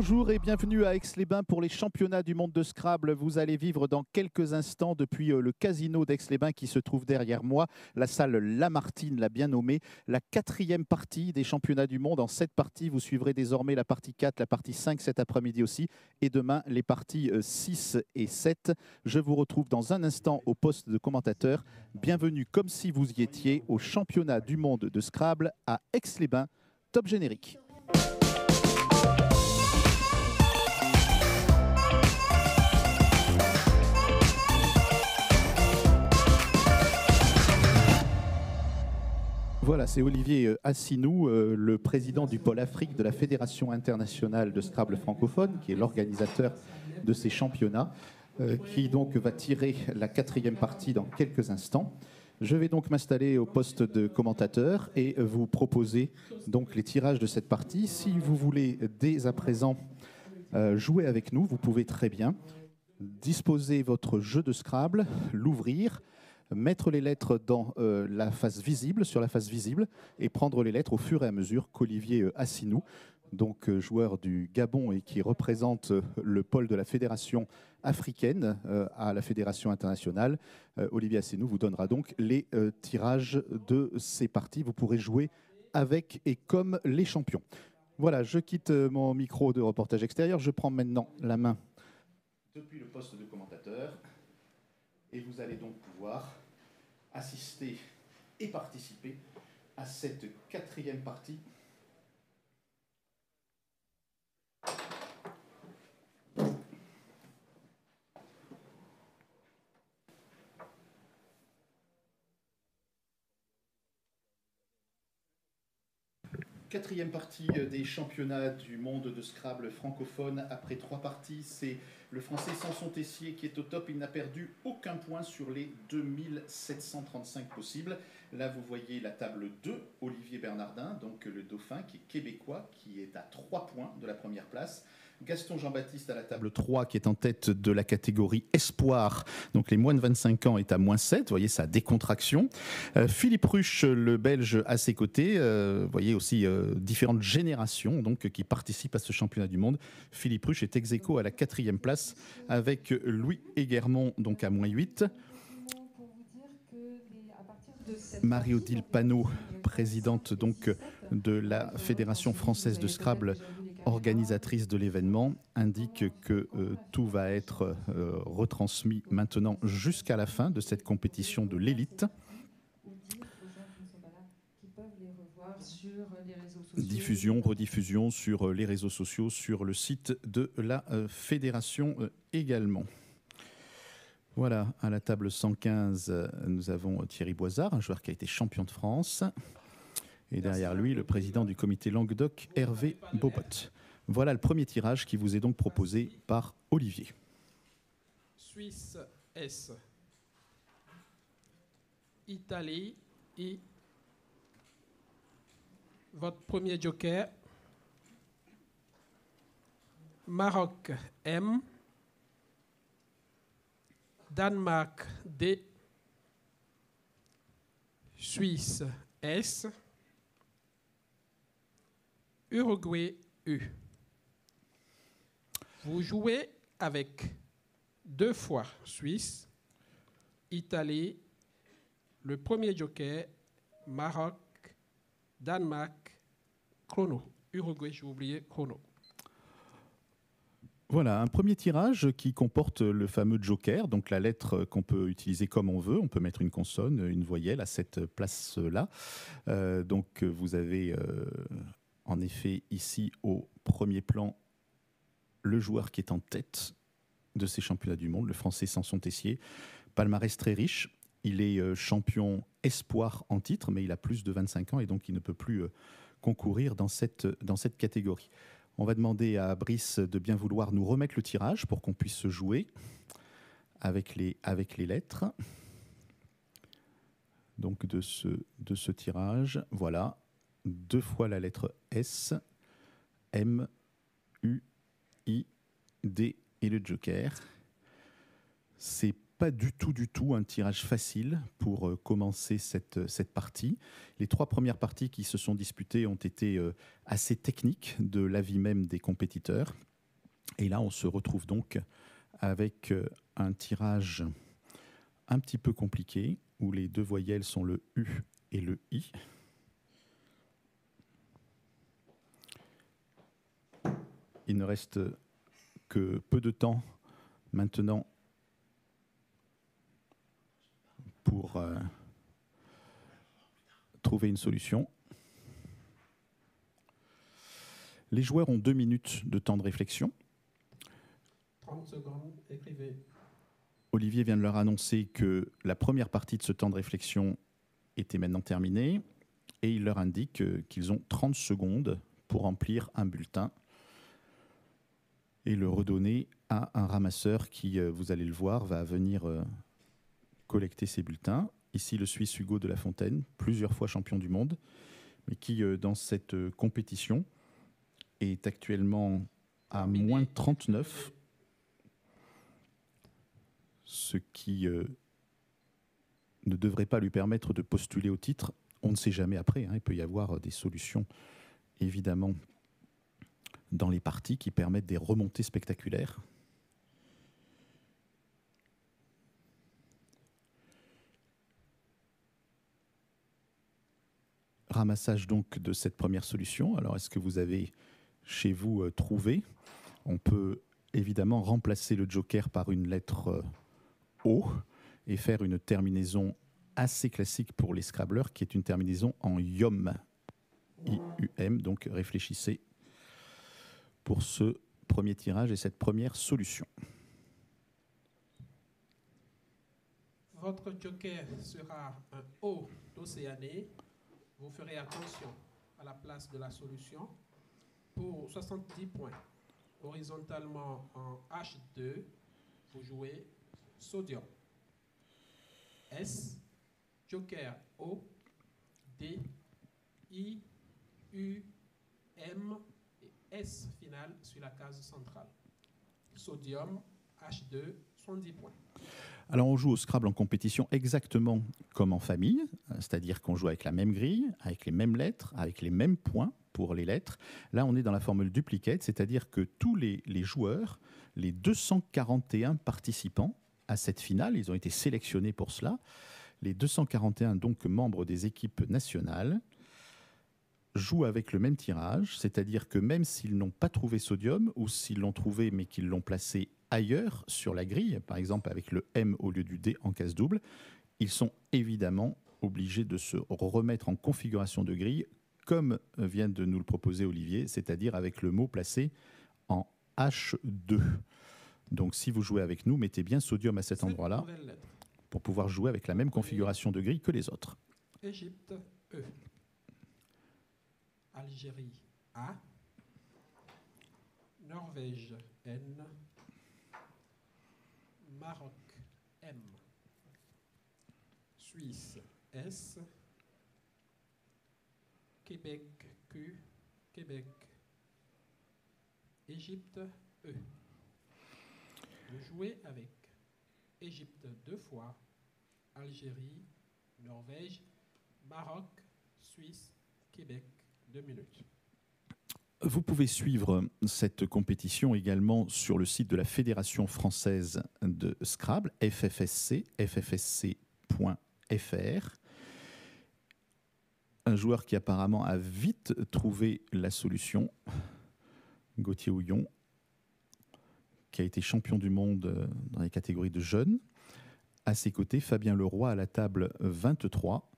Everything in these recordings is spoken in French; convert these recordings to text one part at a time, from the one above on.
Bonjour et bienvenue à Aix-les-Bains pour les championnats du monde de Scrabble. Vous allez vivre dans quelques instants depuis le casino d'Aix-les-Bains qui se trouve derrière moi, la salle Lamartine, la bien nommée, la 4e partie des championnats du monde. En 7 parties, vous suivrez désormais la partie 4, la partie 5 cet après-midi aussi, et demain les parties 6 et 7. Je vous retrouve dans un instant au poste de commentateur. Bienvenue comme si vous y étiez au championnat du monde de Scrabble à Aix-les-Bains. Top générique. Voilà, c'est Olivier Assinou, le président du pôle Afrique de la Fédération internationale de Scrabble francophone, qui est l'organisateur de ces championnats, qui donc va tirer la 4e partie dans quelques instants. Je vais donc m'installer au poste de commentateur et vous proposer donc les tirages de cette partie. Si vous voulez dès à présent jouer avec nous, vous pouvez très bien disposer votre jeu de Scrabble, l'ouvrir, mettre les lettres dans la face visible, sur la face visible, et prendre les lettres au fur et à mesure qu'Olivier Assinou, donc joueur du Gabon et qui représente le pôle de la fédération africaine à la fédération internationale, Olivier Assinou vous donnera donc les tirages de ces parties. Vous pourrez jouer avec et comme les champions. Voilà, je quitte mon micro de reportage extérieur. Je prends maintenant la main depuis le poste de commentateur. Et vous allez donc pouvoir assister et participer à cette 4e partie. Quatrième partie des championnats du monde de Scrabble francophone. Après 3 parties, c'est le Français Samson Tessier qui est au top. Il n'a perdu aucun point sur les 2735 possibles. Là, vous voyez la table 2, Olivier Bernardin, donc le dauphin qui est québécois, qui est à 3 points de la première place. Gaston Jean-Baptiste à la table 3 qui est en tête de la catégorie Espoir, donc les moins de 25 ans, est à moins 7, vous voyez sa décontraction. Philippe Ruche, le Belge, à ses côtés, vous voyez aussi différentes générations donc, qui participent à ce championnat du monde. Philippe Ruche est ex aequo à la 4e place avec Louis Eguermont donc à moins 8. Marie-Odile Panot, présidente donc de la Fédération française de Scrabble, organisatrice de l'événement, indique que tout va être retransmis maintenant jusqu'à la fin de cette compétition de l'élite. Diffusion, rediffusion sur les réseaux sociaux, sur le site de la fédération également. Voilà, à la table 115, nous avons Thierry Boisard, un joueur qui a été champion de France. Et derrière lui, le président du comité Languedoc, Hervé Bobot. Voilà le premier tirage qui vous est donc proposé par Olivier. Suisse S. Italie I. Votre premier joker. Maroc M. Danemark D. Suisse S. Uruguay U. Vous jouez avec 2 fois Suisse, Italie, le premier joker, Maroc, Danemark, chrono. Uruguay, j'ai oublié, chrono. Voilà, un premier tirage qui comporte le fameux joker, donc la lettre qu'on peut utiliser comme on veut. On peut mettre une consonne, une voyelle à cette place-là. Donc vous avez en effet ici au premier plan le joueur qui est en tête de ces championnats du monde, le Français Samson Tessier. Palmarès très riche. Il est champion espoir en titre, mais il a plus de 25 ans et donc il ne peut plus concourir dans cette catégorie. On va demander à Brice de bien vouloir nous remettre le tirage pour qu'on puisse se jouer avec les lettres. Donc de ce tirage, voilà, 2 fois la lettre S, M, U, I, D et le joker. C'est pas du tout un tirage facile pour commencer cette partie. Les 3 premières parties qui se sont disputées ont été assez techniques de l'avis même des compétiteurs. Et là, on se retrouve donc avec un tirage un petit peu compliqué, où les deux voyelles sont le U et le I. Il ne reste que peu de temps maintenant pour trouver une solution. Les joueurs ont 2 minutes de temps de réflexion. 30 secondes, écrivez. Olivier vient de leur annoncer que la première partie de ce temps de réflexion était maintenant terminée et il leur indique qu'ils ont 30 secondes pour remplir un bulletin et le redonner à un ramasseur qui, vous allez le voir, va venir collecter ces bulletins. Ici, le Suisse Hugo de la Fontaine, plusieurs fois champion du monde, mais qui, dans cette compétition, est actuellement à moins 39, ce qui ne devrait pas lui permettre de postuler au titre. On ne sait jamais après, hein, il peut y avoir des solutions, évidemment, dans les parties qui permettent des remontées spectaculaires. Ramassage donc de cette première solution. Alors, est-ce que vous avez chez vous trouvé? On peut évidemment remplacer le joker par une lettre O et faire une terminaison assez classique pour les Scrabblers, qui est une terminaison en IUM. I-U-M, donc réfléchissez pour ce premier tirage et cette première solution. Votre joker sera un O d'Océanie. Vous ferez attention à la place de la solution pour 70 points. Horizontalement en H2, vous jouez sodium. S, joker O, D, I, U, M et S final sur la case centrale. Sodium, H2, 70 points. Alors on joue au Scrabble en compétition exactement comme en famille, c'est-à-dire qu'on joue avec la même grille, avec les mêmes lettres, avec les mêmes points pour les lettres. Là on est dans la formule duplicate, c'est-à-dire que tous les joueurs, les 241 participants à cette finale, ils ont été sélectionnés pour cela, les 241 donc membres des équipes nationales, jouent avec le même tirage, c'est-à-dire que même s'ils n'ont pas trouvé sodium, ou s'ils l'ont trouvé mais qu'ils l'ont placé ailleurs sur la grille, par exemple avec le M au lieu du D en case double, ils sont évidemment obligés de se remettre en configuration de grille, comme vient de nous le proposer Olivier, c'est-à-dire avec le mot placé en H2. Donc si vous jouez avec nous, mettez bien sodium à cet endroit-là, pour pouvoir jouer avec la même configuration de grille que les autres. Égypte, E. Algérie, A. Norvège, N. Maroc, M. Suisse, S. Québec, Q. Québec. Égypte, E. Vous jouez avec Égypte 2 fois, Algérie, Norvège, Maroc, Suisse, Québec. 2 minutes. Vous pouvez suivre cette compétition également sur le site de la Fédération française de Scrabble, FFSC, ffsc.fr. Un joueur qui apparemment a vite trouvé la solution, Gauthier Houillon, qui a été champion du monde dans les catégories de jeunes. À ses côtés, Fabien Leroy à la table 23.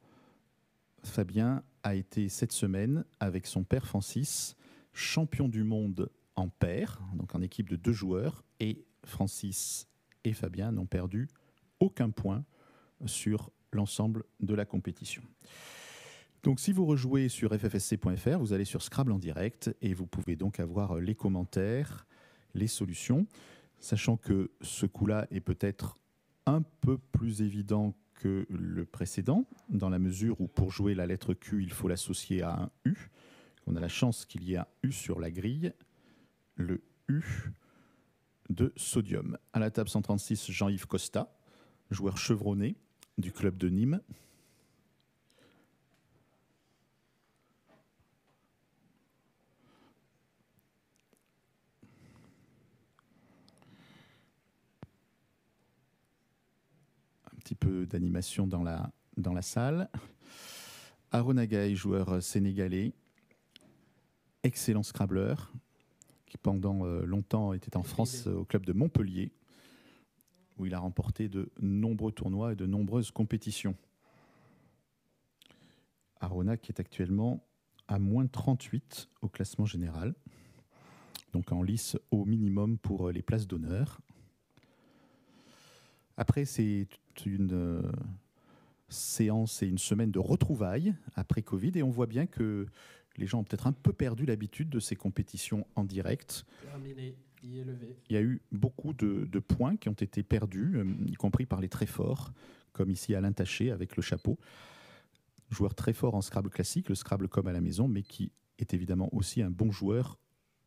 Fabien a été cette semaine, avec son père Francis, champion du monde en paire, donc en équipe de 2 joueurs, et Francis et Fabien n'ont perdu aucun point sur l'ensemble de la compétition. Donc si vous rejouez sur ffsc.fr, vous allez sur Scrabble en direct et vous pouvez donc avoir les commentaires, les solutions, sachant que ce coup-là est peut-être un peu plus évident que le précédent, dans la mesure où pour jouer la lettre Q, il faut l'associer à un U. On a la chance qu'il y ait un U sur la grille, le U de sodium. À la table 136, Jean-Yves Costa, joueur chevronné du club de Nîmes. petit peu d'animation dans la salle. Arona Gaye, joueur sénégalais, excellent scrabbleur, qui pendant longtemps était en France au club de Montpellier, où il a remporté de nombreux tournois et de nombreuses compétitions. Arona qui est actuellement à moins 38 au classement général, donc en lice au minimum pour les places d'honneur. Après, c'est une séance et une semaine de retrouvailles après Covid, et on voit bien que les gens ont peut-être un peu perdu l'habitude de ces compétitions en direct. Terminé, élevé. Il y a eu beaucoup de points qui ont été perdus, y compris par les très forts, comme ici Alain Taché avec le chapeau. Joueur très fort en Scrabble classique, le Scrabble comme à la maison, mais qui est évidemment aussi un bon joueur,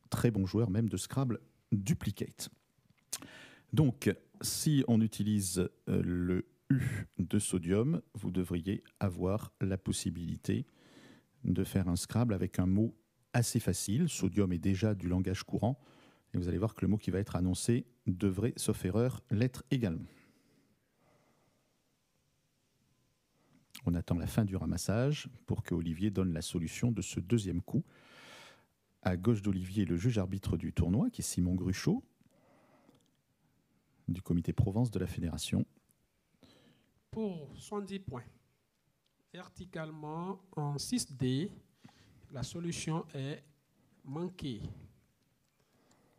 très bon joueur même de Scrabble Duplicate. Donc, si on utilise le U de sodium, vous devriez avoir la possibilité de faire un Scrabble avec un mot assez facile. Sodium est déjà du langage courant, et vous allez voir que le mot qui va être annoncé devrait, sauf erreur, l'être également. On attend la fin du ramassage pour que Olivier donne la solution de ce deuxième coup. À gauche d'Olivier, le juge arbitre du tournoi, qui est Simon Gruchot, du comité Provence de la Fédération. Pour 70 points, verticalement en 6D, la solution est manquer.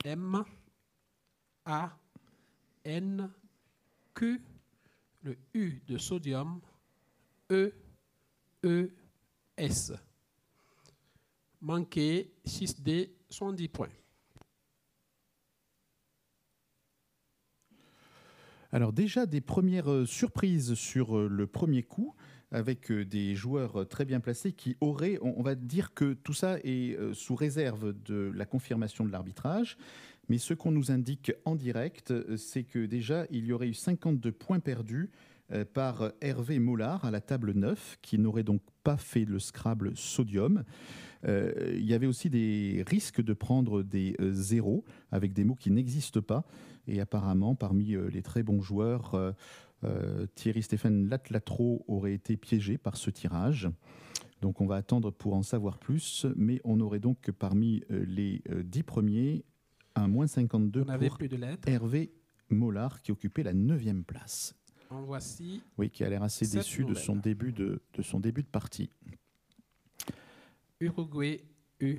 M, A, N, Q, le U de sodium, E, E, S. Manqué 6D, 70 points. Alors déjà des premières surprises sur le premier coup, avec des joueurs très bien placés qui auraient, on va dire que tout ça est sous réserve de la confirmation de l'arbitrage, mais ce qu'on nous indique en direct, c'est que déjà il y aurait eu 52 points perdus par Hervé Mollard à la table 9, qui n'aurait donc pas fait le Scrabble Sodium. Il y avait aussi des risques de prendre des zéros avec des mots qui n'existent pas. Et apparemment, parmi les très bons joueurs, Thierry-Stéphane Latlatro aurait été piégé par ce tirage. Donc on va attendre pour en savoir plus. Mais on aurait donc parmi les 10 premiers un moins 52 pour Hervé Mollard qui occupait la 9e place. En voici. Oui, qui a l'air assez déçu de son début de partie. Uruguay, U.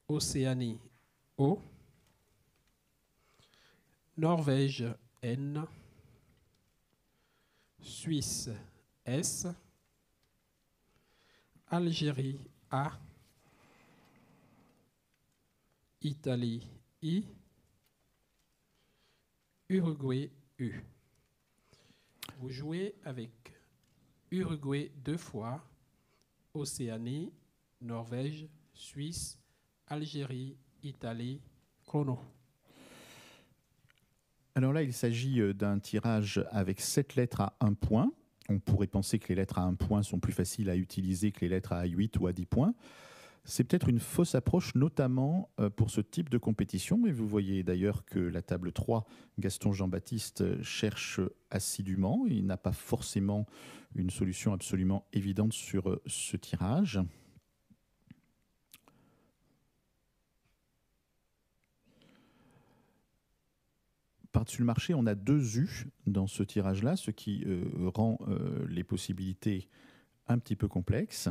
Océanie, O. Norvège, N. Suisse, S. Algérie, A. Italie, I. Uruguay, U. Vous jouez avec Uruguay 2 fois, Océanie, Norvège, Suisse, Algérie, Italie, chrono. Alors là, il s'agit d'un tirage avec 7 lettres à 1 point. On pourrait penser que les lettres à 1 point sont plus faciles à utiliser que les lettres à 8 ou à 10 points. C'est peut-être une fausse approche, notamment pour ce type de compétition. Et vous voyez d'ailleurs que la table 3, Gaston Jean-Baptiste cherche assidûment. Il n'a pas forcément une solution absolument évidente sur ce tirage. Par-dessus le marché, on a 2 U dans ce tirage-là, ce qui rend les possibilités un petit peu complexes.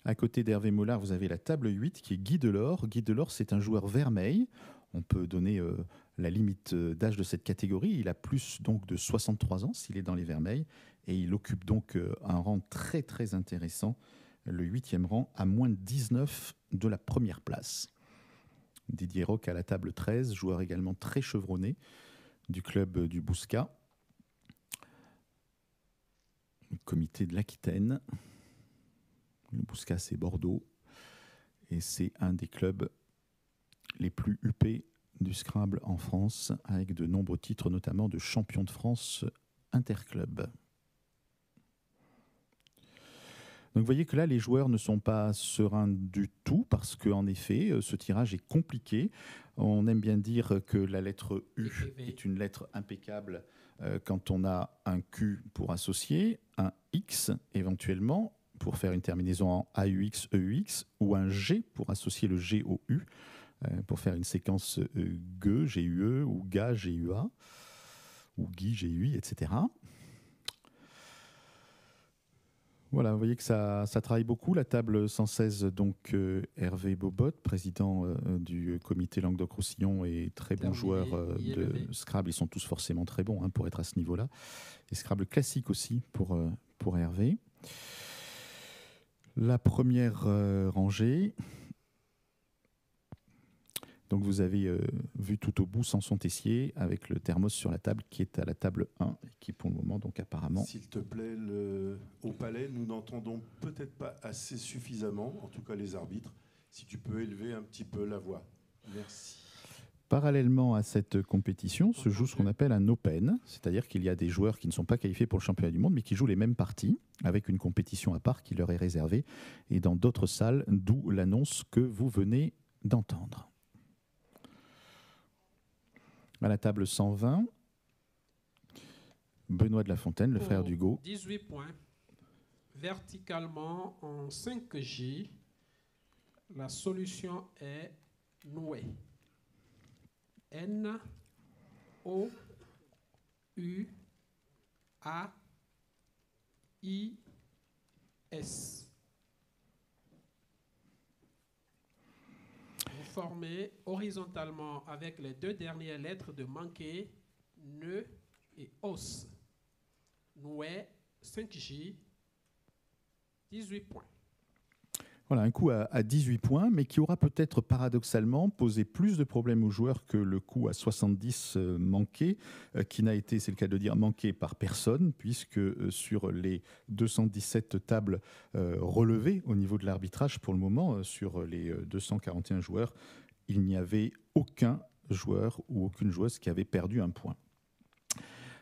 À côté d'Hervé Mollard, vous avez la table 8 qui est Guy Delors. Guy Delors, c'est un joueur vermeil. On peut donner la limite d'âge de cette catégorie. Il a plus donc de 63 ans s'il est dans les vermeils. Et il occupe donc un rang très très intéressant, le 8e rang, à moins de 19 de la première place. Didier Roch à la table 13, joueur également très chevronné du club du Bouscat. Le comité de l'Aquitaine. Le Bouscat, c'est Bordeaux. Et c'est un des clubs les plus huppés du Scrabble en France, avec de nombreux titres, notamment de champion de France interclub. Donc vous voyez que là, les joueurs ne sont pas sereins du tout, parce qu'en effet, ce tirage est compliqué. On aime bien dire que la lettre U Écrivez. est une lettre impeccable quand on a un Q pour associer, un X éventuellement pour faire une terminaison en AUX, EUX, ou un G pour associer le G au U, pour faire une séquence GE, GUE, ou GA, GUA, ou GUI, GUI, etc. Voilà, vous voyez que ça travaille beaucoup. La table 116, donc Hervé Bobot, président du comité Languedoc-Roussillon et très bon Terminé, joueur de ILV. Scrabble. Ils sont tous forcément très bons pour être à ce niveau-là. Et Scrabble classique aussi pour Hervé. La première rangée. Donc vous avez vu tout au bout Samson Tessier avec le thermos sur la table qui est à la table 1 et qui pour le moment donc apparemment... S'il te plaît, au palais, nous n'entendons peut-être pas assez suffisamment, en tout cas les arbitres, si tu peux élever un petit peu la voix. Merci. Parallèlement à cette compétition se joue ce qu'on appelle un open, c'est-à-dire qu'il y a des joueurs qui ne sont pas qualifiés pour le championnat du monde mais qui jouent les mêmes parties avec une compétition à part qui leur est réservée et dans d'autres salles, d'où l'annonce que vous venez d'entendre. À la table 120, Benoît de La Fontaine, le frère d'Hugo. 18 points. Verticalement en 5J, la solution est nouée. N, O, U, A, I, S. Vous formez horizontalement avec les deux dernières lettres de manquer, nœud et os. Noué, 5J, 18 points. Voilà, un coup à 18 points, mais qui aura peut-être paradoxalement posé plus de problèmes aux joueurs que le coup à 70 manqué, qui n'a été, c'est le cas de dire, manqué par personne, puisque sur les 217 tables relevées au niveau de l'arbitrage, pour le moment, sur les 241 joueurs, il n'y avait aucun joueur ou aucune joueuse qui avait perdu un point.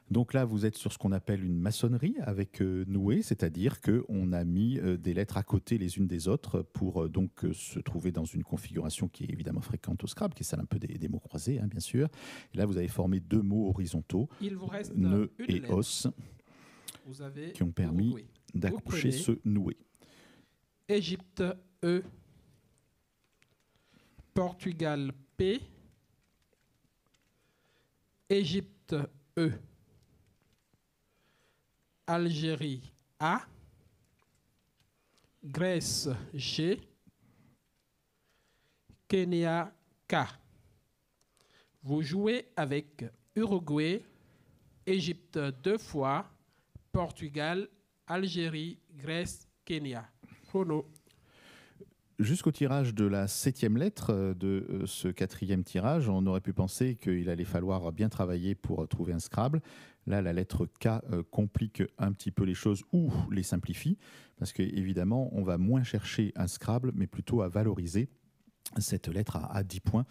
Donc là, vous êtes sur ce qu'on appelle une maçonnerie avec noué, c'est-à-dire qu'on a mis des lettres à côté les unes des autres pour donc se trouver dans une configuration qui est évidemment fréquente au Scrabble, qui est celle un peu des mots croisés, bien sûr. Et là, vous avez formé deux mots horizontaux, Il vous reste nœud une et lettre. os, Vous avez qui ont permis Uruguay. d'accoucher Vous ce noué. Égypte, E. Portugal, P. Égypte, E. Algérie, A. Grèce, G. Kenya, K. Vous jouez avec Uruguay, Égypte 2 fois, Portugal, Algérie, Grèce, Kenya. Chrono. Jusqu'au tirage de la 7e lettre de ce 4e tirage, on aurait pu penser qu'il allait falloir bien travailler pour trouver un Scrabble. Là, la lettre K complique un petit peu les choses ou les simplifie, parce qu'évidemment, on va moins chercher un Scrabble, mais plutôt à valoriser cette lettre à 10 points.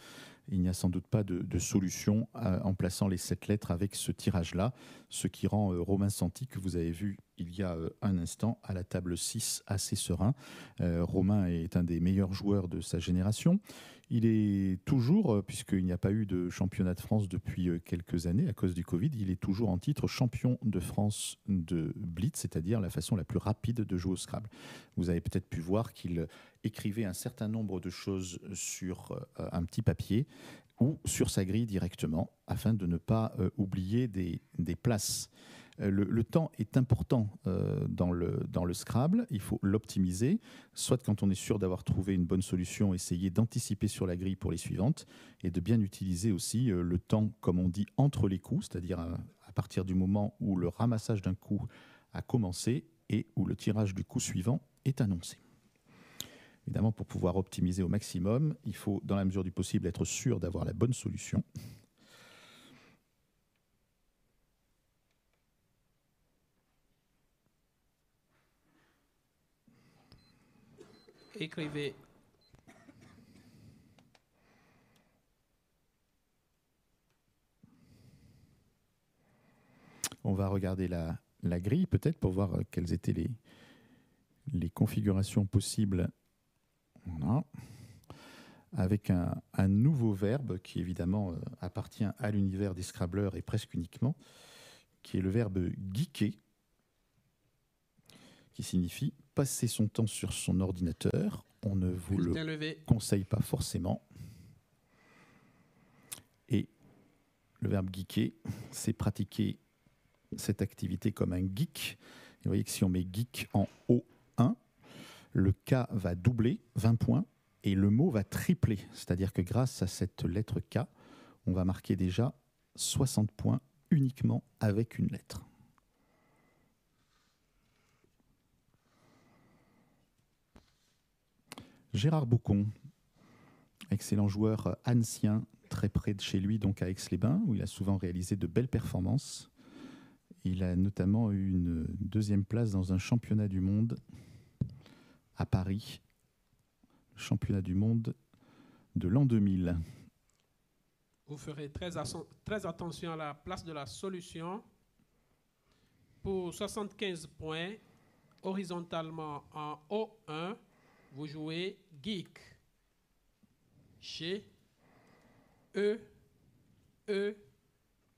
Il n'y a sans doute pas de solution en plaçant les 7 lettres avec ce tirage-là, ce qui rend Romain Santi, que vous avez vu il y a un instant à la table 6, assez serein. Romain est un des meilleurs joueurs de sa génération. Il est toujours, puisqu'il n'y a pas eu de championnat de France depuis quelques années à cause du Covid, il est toujours en titre champion de France de Blitz, c'est-à-dire la façon la plus rapide de jouer au Scrabble. Vous avez peut-être pu voir qu'il écrivait un certain nombre de choses sur un petit papier ou sur sa grille directement, afin de ne pas oublier des places. Le temps est important dans le Scrabble, il faut l'optimiser, soit quand on est sûr d'avoir trouvé une bonne solution, essayer d'anticiper sur la grille pour les suivantes, et de bien utiliser aussi le temps, comme on dit, entre les coups, c'est-à-dire à partir du moment où le ramassage d'un coup a commencé et où le tirage du coup suivant est annoncé. Évidemment, pour pouvoir optimiser au maximum, il faut, dans la mesure du possible, être sûr d'avoir la bonne solution. Écrivez. On va regarder la grille peut-être pour voir quelles étaient les configurations possibles. Voilà. avec un nouveau verbe qui évidemment appartient à l'univers des Scrabblers et presque uniquement, qui est le verbe geeker, qui signifie passer son temps sur son ordinateur. On ne vous le conseille pas forcément. Et le verbe geeker, c'est pratiquer cette activité comme un geek. Et vous voyez que si on met geek en O1, le K va doubler, 20 points, et le mot va tripler. C'est-à-dire que grâce à cette lettre K, on va marquer déjà 60 points uniquement avec une lettre. Gérard Boucon, excellent joueur annecyen, très près de chez lui, donc à Aix-les-Bains, où il a souvent réalisé de belles performances. Il a notamment eu une deuxième place dans un championnat du monde à Paris, championnat du monde de l'an 2000. Vous ferez très attention à la place de la solution. Pour 75 points, horizontalement en O1, vous jouez geek. G, E, E,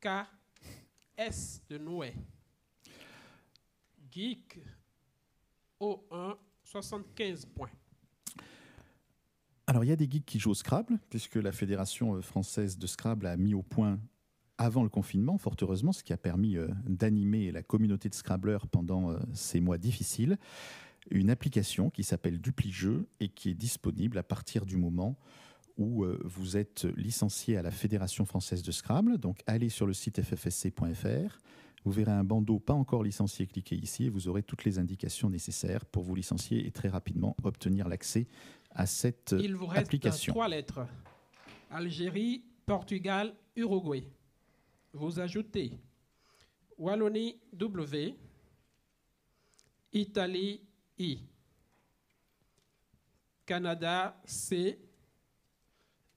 K, S de Noué. Geek, O1, 75 points. Alors, il y a des geeks qui jouent au Scrabble, puisque la Fédération française de Scrabble a mis au point, avant le confinement, fort heureusement, ce qui a permis d'animer la communauté de Scrabblers pendant ces mois difficiles, une application qui s'appelle DupliJeux et qui est disponible à partir du moment où vous êtes licencié à la Fédération française de Scrabble. Donc, allez sur le site ffsc.fr. Vous verrez un bandeau pas encore licencié, cliquez ici et vous aurez toutes les indications nécessaires pour vous licencier et très rapidement obtenir l'accès à cette application. Il vous reste 3 lettres. Algérie, Portugal, Uruguay. Vous ajoutez Wallonie W, Italie I, Canada C,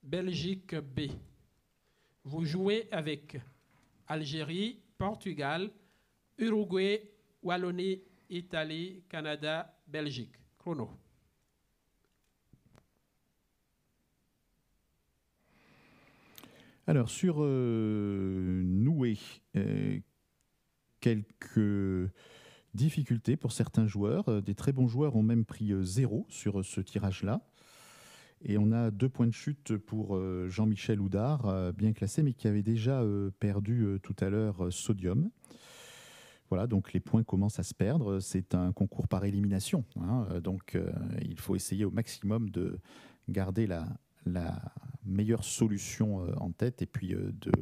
Belgique B. Vous jouez avec Algérie, Portugal, Uruguay, Wallonie, Italie, Canada, Belgique. Chrono. Alors, sur Noué, quelques difficultés pour certains joueurs. Des très bons joueurs ont même pris 0 sur ce tirage-là. Et on a 2 points de chute pour Jean-Michel Houdard, bien classé, mais qui avait déjà perdu tout à l'heure Sodium. Voilà, donc les points commencent à se perdre. C'est un concours par élimination, hein, donc il faut essayer au maximum de garder la meilleure solution en tête et puis de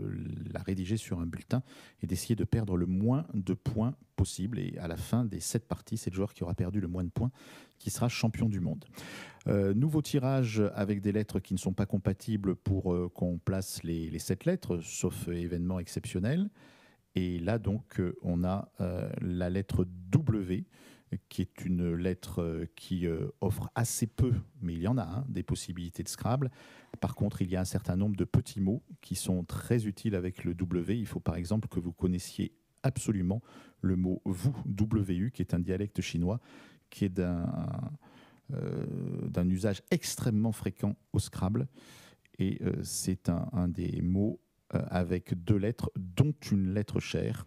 la rédiger sur un bulletin et d'essayer de perdre le moins de points possible. Et à la fin des 7 parties, c'est le joueur qui aura perdu le moins de points qui sera champion du monde. Nouveau tirage avec des lettres qui ne sont pas compatibles pour qu'on place les 7 lettres, sauf événement exceptionnel. Et là, donc, on a la lettre W, qui est une lettre qui offre assez peu, mais il y en a, hein, des possibilités de Scrabble. Par contre, il y a un certain nombre de petits mots qui sont très utiles avec le W. Il faut par exemple que vous connaissiez absolument le mot vous, WU, qui est un dialecte chinois, qui est d'un usage extrêmement fréquent au Scrabble. Et c'est un des mots avec 2 lettres, dont une lettre chère.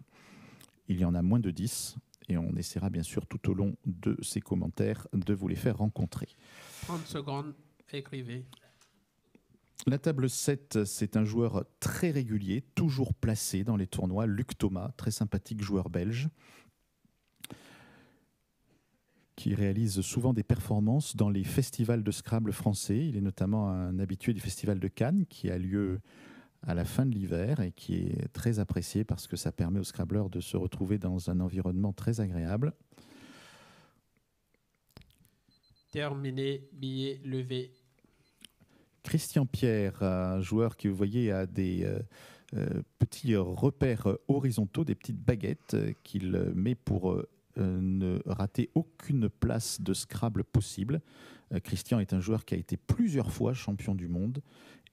Il y en a moins de 10. Et on essaiera bien sûr tout au long de ces commentaires de vous les faire rencontrer. 30 secondes, écrivez. La table 7, c'est un joueur très régulier, toujours placé dans les tournois. Luc Thomas, très sympathique joueur belge, qui réalise souvent des performances dans les festivals de Scrabble français. Il est notamment un habitué du festival de Cannes, qui a lieu à la fin de l'hiver et qui est très apprécié parce que ça permet aux Scrabblers de se retrouver dans un environnement très agréable. Terminé, billet levé. Christian Pierre, un joueur qui, vous voyez, a des petits repères horizontaux, des petites baguettes qu'il met pour ne rater aucune place de Scrabble possible. Christian est un joueur qui a été plusieurs fois champion du monde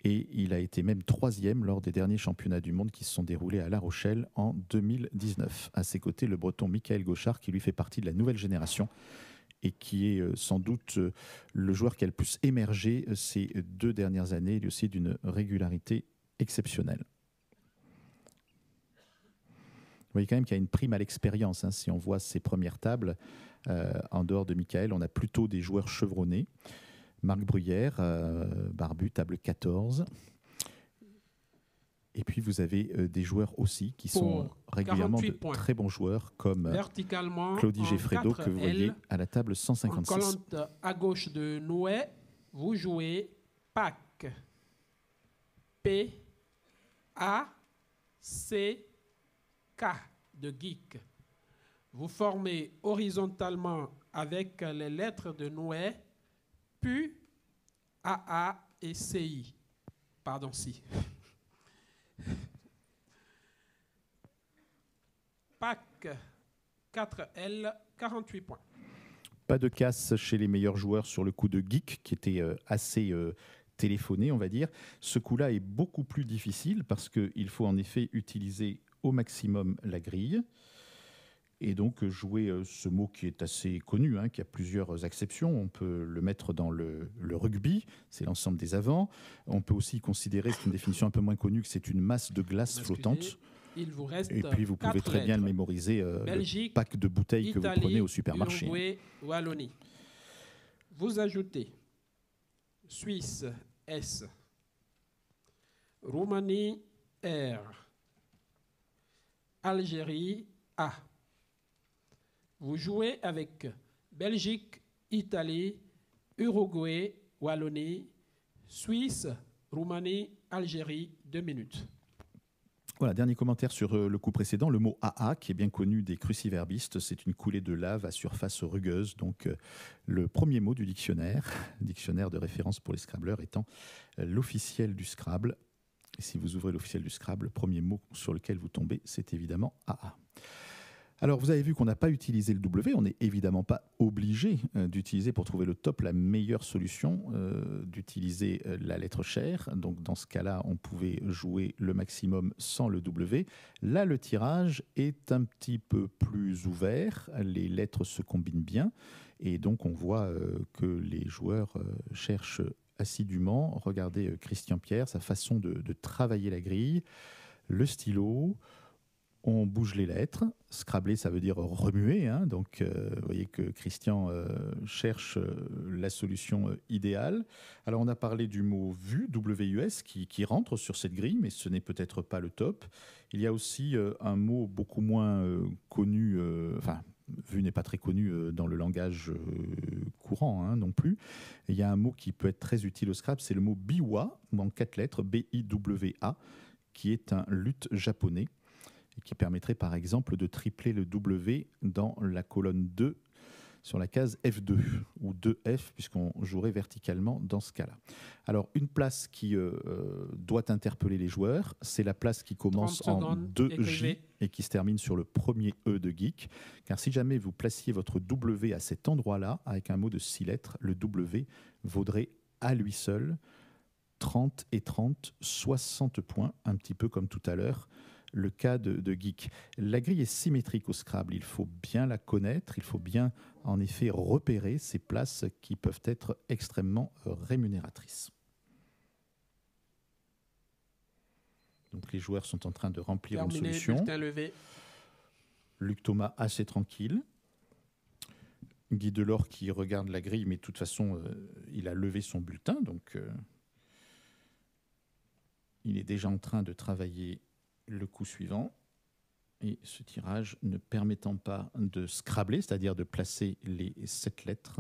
et il a été même 3e lors des derniers championnats du monde qui se sont déroulés à La Rochelle en 2019. À ses côtés, le breton Michael Gauchard, qui lui fait partie de la nouvelle génération et qui est sans doute le joueur qui a le plus émergé ces 2 dernières années, lui aussi d'une régularité exceptionnelle. Vous voyez quand même qu'il y a une prime à l'expérience. Si on voit ces premières tables, en dehors de Michael, on a plutôt des joueurs chevronnés. Marc Bruyère, barbu, table 14. Et puis vous avez des joueurs aussi qui sont régulièrement de très bons joueurs, comme Claudie Geffredo, que vous voyez à la table 156. En collante à gauche de Noué, vous jouez PAC. P, A, C, K de geek. Vous formez horizontalement avec les lettres de Noué, PU, AA et CI. Pardon, si. PAC 4L, 48 points. Pas de casse chez les meilleurs joueurs sur le coup de geek, qui était assez téléphoné, on va dire. Ce coup-là est beaucoup plus difficile parce qu'il faut en effet utiliser au maximum la grille. Et donc jouer ce mot qui est assez connu, qui a plusieurs acceptions. On peut le mettre dans le rugby, c'est l'ensemble des avants. On peut aussi considérer, c'est une définition un peu moins connue, que c'est une masse de glace flottante. Il vous reste et puis vous pouvez très bien le mémoriser, Belgique, le pack de bouteilles Italie, que vous prenez au supermarché. Uruguay, Wallonie. Vous ajoutez Suisse S, Roumanie R, Algérie A. Vous jouez avec Belgique, Italie, Uruguay, Wallonie, Suisse, Roumanie, Algérie, 2 minutes. Voilà, dernier commentaire sur le coup précédent. Le mot AA, qui est bien connu des cruciverbistes, c'est une coulée de lave à surface rugueuse. Donc, le premier mot du dictionnaire de référence pour les Scrabbleurs étant l'officiel du Scrabble. Et si vous ouvrez l'officiel du Scrabble, le premier mot sur lequel vous tombez, c'est évidemment AA. Alors, vous avez vu qu'on n'a pas utilisé le W. On n'est évidemment pas obligé d'utiliser, pour trouver le top, la meilleure solution, d'utiliser la lettre chère. Donc, dans ce cas-là, on pouvait jouer le maximum sans le W. Là, le tirage est un petit peu plus ouvert. Les lettres se combinent bien. Et donc, on voit que les joueurs cherchent assidûment. Regardez Christian Pierre, sa façon de travailler la grille, le stylo. On bouge les lettres. Scrabbler, ça veut dire remuer. Donc, vous voyez que Christian cherche la solution idéale. Alors, on a parlé du mot vu, WUS, qui rentre sur cette grille, mais ce n'est peut-être pas le top. Il y a aussi un mot beaucoup moins connu, vu n'est pas très connu dans le langage courant non plus. Il y a un mot qui peut être très utile au Scrabble, c'est le mot biwa, en 4 lettres, B-I-W-A, qui est un luth japonais, et qui permettrait par exemple de tripler le W dans la colonne 2 sur la case F2 ou 2F, puisqu'on jouerait verticalement dans ce cas-là. Alors, une place qui doit interpeller les joueurs, c'est la place qui commence en 2J et qui se termine sur le premier E de geek. Car si jamais vous placiez votre W à cet endroit-là, avec un mot de 6 lettres, le W vaudrait à lui seul 30 et 30, 60 points, un petit peu comme tout à l'heure, le cas de geek. La grille est symétrique au Scrabble, il faut bien la connaître, il faut bien en effet repérer ces places qui peuvent être extrêmement rémunératrices. Donc les joueurs sont en train de remplir une solution. Luc Thomas assez tranquille. Guy Delors qui regarde la grille, mais de toute façon, il a levé son bulletin, donc il est déjà en train de travailler le coup suivant. Et ce tirage ne permettant pas de scrabbler, c'est-à-dire de placer les 7 lettres.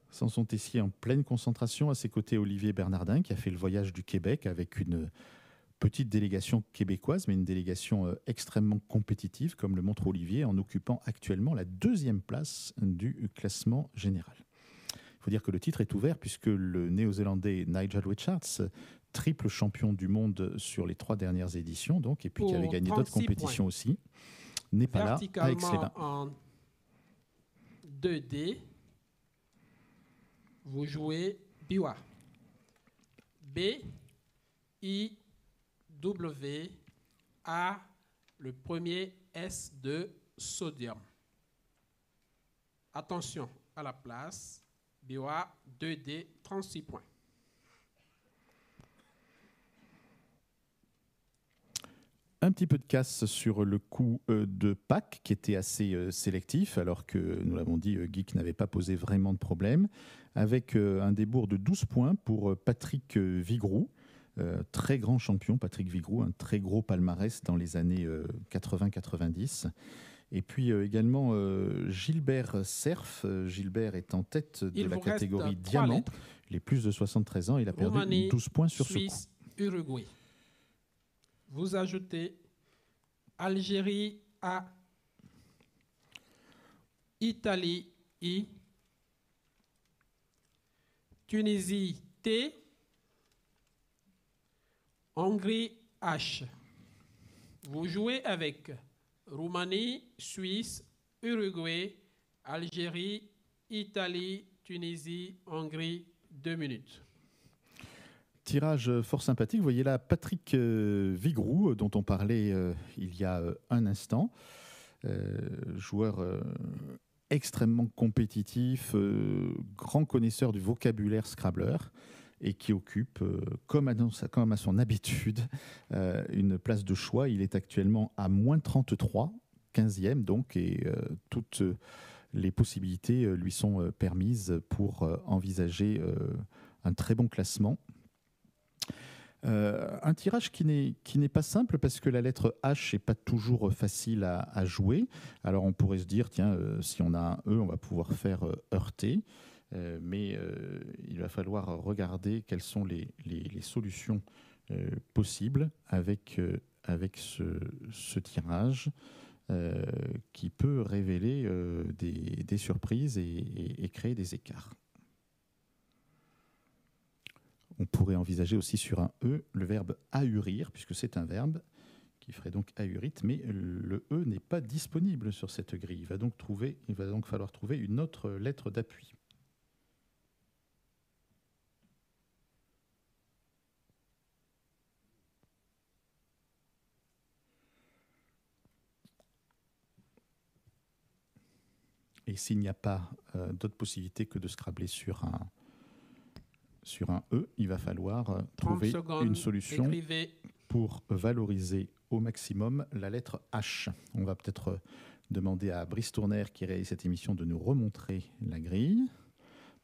Samson Tessier en pleine concentration. À ses côtés, Olivier Bernardin, qui a fait le voyage du Québec avec une petite délégation québécoise, mais une délégation extrêmement compétitive, comme le montre Olivier, en occupant actuellement la 2e place du classement général. Il faut dire que le titre est ouvert puisque le néo-zélandais Nigel Richards, triple champion du monde sur les 3 dernières éditions, donc, et puis qui avait gagné d'autres compétitions aussi, n'est pas là à Aix-les-Bains. En 2D, vous jouez Biwa. B-I-W-A, le premier S de sodium. Attention à la place. Biwa 2D, 36 points. Un petit peu de casse sur le coup de Pâques, qui était assez sélectif, alors que, nous l'avons dit, Geek n'avait pas posé vraiment de problème, avec un débours de 12 points pour Patrick Vigroux, très grand champion, Patrick Vigroux, un très gros palmarès dans les années 80-90. Et puis également Gilbert Cerf. Gilbert est en tête de la catégorie diamant, les plus de 73 ans. Il a perdu Roumanie, 12 points sur Suisse, ce coup. Uruguay. Vous ajoutez Algérie A, Italie I, Tunisie T, Hongrie H. Vous jouez avec Roumanie, Suisse, Uruguay, Algérie, Italie, Tunisie, Hongrie, 2 minutes. Tirage fort sympathique. Vous voyez là Patrick Vigroux, dont on parlait il y a un instant. Joueur extrêmement compétitif, grand connaisseur du vocabulaire Scrabbler, et qui occupe, comme à son habitude, une place de choix. Il est actuellement à moins 33, 15e donc, et toutes les possibilités lui sont permises pour envisager un très bon classement. Un tirage qui n'est pas simple parce que la lettre H n'est pas toujours facile à jouer. Alors on pourrait se dire, tiens, si on a un E, on va pouvoir faire heurter. Mais il va falloir regarder quelles sont les solutions possibles avec ce tirage qui peut révéler des surprises et créer des écarts. On pourrait envisager aussi sur un E le verbe ahurir, puisque c'est un verbe qui ferait donc ahurite, mais le E n'est pas disponible sur cette grille. Il va donc falloir trouver une autre lettre d'appui. Et s'il n'y a pas d'autre possibilité que de scrabbler sur un E, il va falloir trouver une solution pour valoriser au maximum la lettre H. On va peut-être demander à Brice Tourner, qui réalise cette émission, de nous remontrer la grille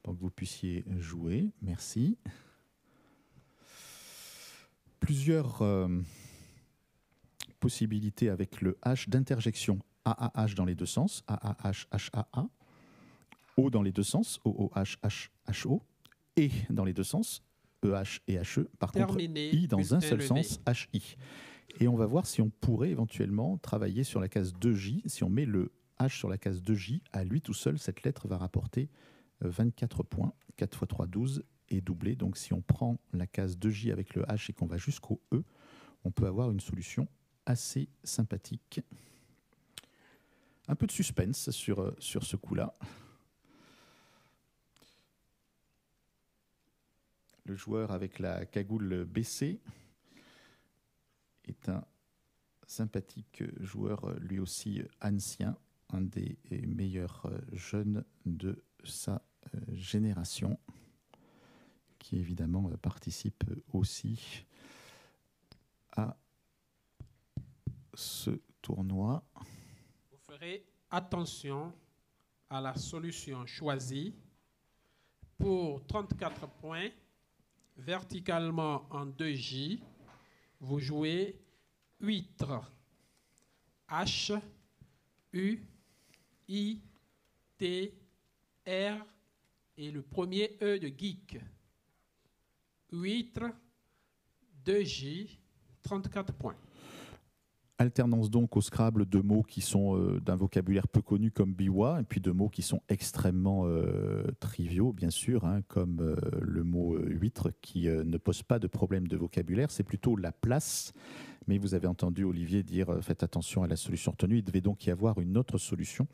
pour que vous puissiez jouer. Merci. Plusieurs possibilités avec le H d'interjection. AAH dans les deux sens, AAH, HAA, O dans les deux sens, OOH, HHO, et dans les deux sens, EH et HE, par contre, I dans un seul sens, HI. Et on va voir si on pourrait éventuellement travailler sur la case 2J. Si on met le H sur la case 2J, à lui tout seul, cette lettre va rapporter 24 points, 4 x 3, 12, et doublé. Donc si on prend la case 2J avec le H et qu'on va jusqu'au E, on peut avoir une solution assez sympathique. Un peu de suspense sur ce coup-là. Le joueur avec la cagoule baissée est un sympathique joueur, lui aussi ancien, un des meilleurs jeunes de sa génération, qui évidemment participe aussi à ce tournoi. Vous ferez attention à la solution choisie. Pour 34 points, verticalement en 2J, vous jouez 8 H, U, I, T, R et le premier E de geek. 8, 2J, 34 points. Alternance donc au Scrabble de mots qui sont d'un vocabulaire peu connu comme biwa, et puis de mots qui sont extrêmement triviaux, bien sûr, hein, comme le mot huître, qui ne pose pas de problème de vocabulaire. C'est plutôt la place. Mais vous avez entendu Olivier dire faites attention à la solution retenue. Il devait donc y avoir une autre solution.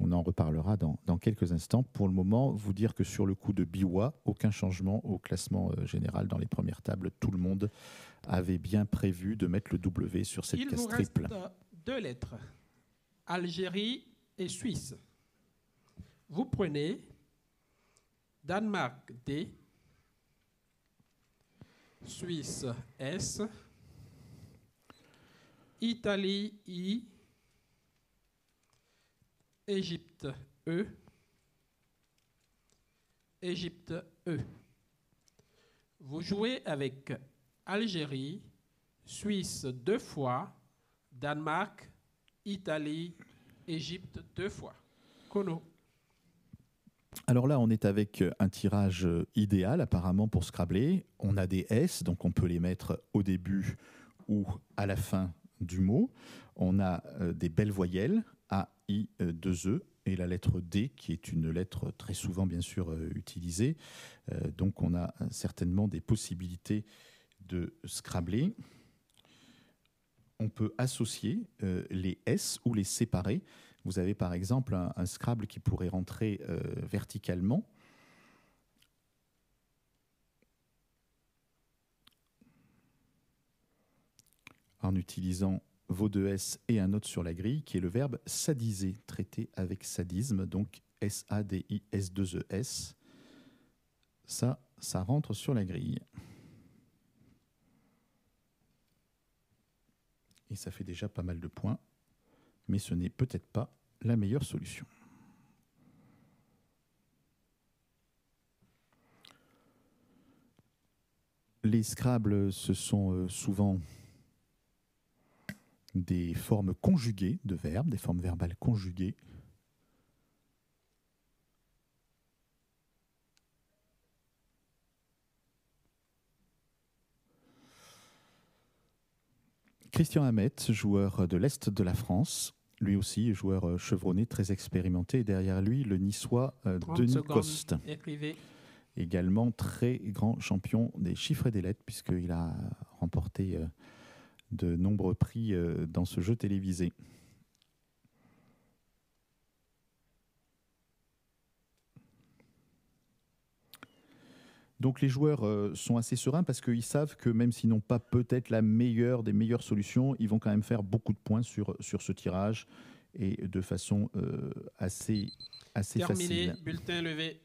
On en reparlera dans quelques instants. Pour le moment, vous dire que sur le coup de biwa, aucun changement au classement général dans les premières tables. Tout le monde avait bien prévu de mettre le W sur cette case triple. Il vous reste 2 lettres, Algérie et Suisse. Vous prenez Danemark D, Suisse S, Italie I, Égypte E, Égypte E. Vous jouez avec Algérie, Suisse 2 fois, Danemark, Italie, Égypte 2 fois. Kono. Alors là, on est avec un tirage idéal apparemment pour Scrabble. On a des S, donc on peut les mettre au début ou à la fin du mot. On a des belles voyelles, A, I, 2 E, et la lettre D, qui est une lettre très souvent, bien sûr, utilisée. Donc on a certainement des possibilités de Scrabbler. On peut associer les S ou les séparer. Vous avez par exemple un Scrabble qui pourrait rentrer verticalement. En utilisant vos deux S et un autre sur la grille, qui est le verbe sadiser, traité avec sadisme, donc S-A-D-I-S-2-E-S. Ça rentre sur la grille. Et ça fait déjà pas mal de points. Mais ce n'est peut-être pas la meilleure solution. Les Scrabble, ce sont souvent des formes conjuguées de verbes, des formes verbales conjuguées. Christian Hamet, joueur de l'Est de la France, lui aussi joueur chevronné, très expérimenté. Et derrière lui, le Niçois Denis Coste. Écrivez. Également très grand champion des chiffres et des lettres, puisqu'il a remporté de nombreux prix dans ce jeu télévisé. Donc les joueurs sont assez sereins parce qu'ils savent que même s'ils n'ont pas peut-être la meilleure des meilleures solutions, ils vont quand même faire beaucoup de points sur ce tirage et de façon assez Terminé, facile. bulletin levé.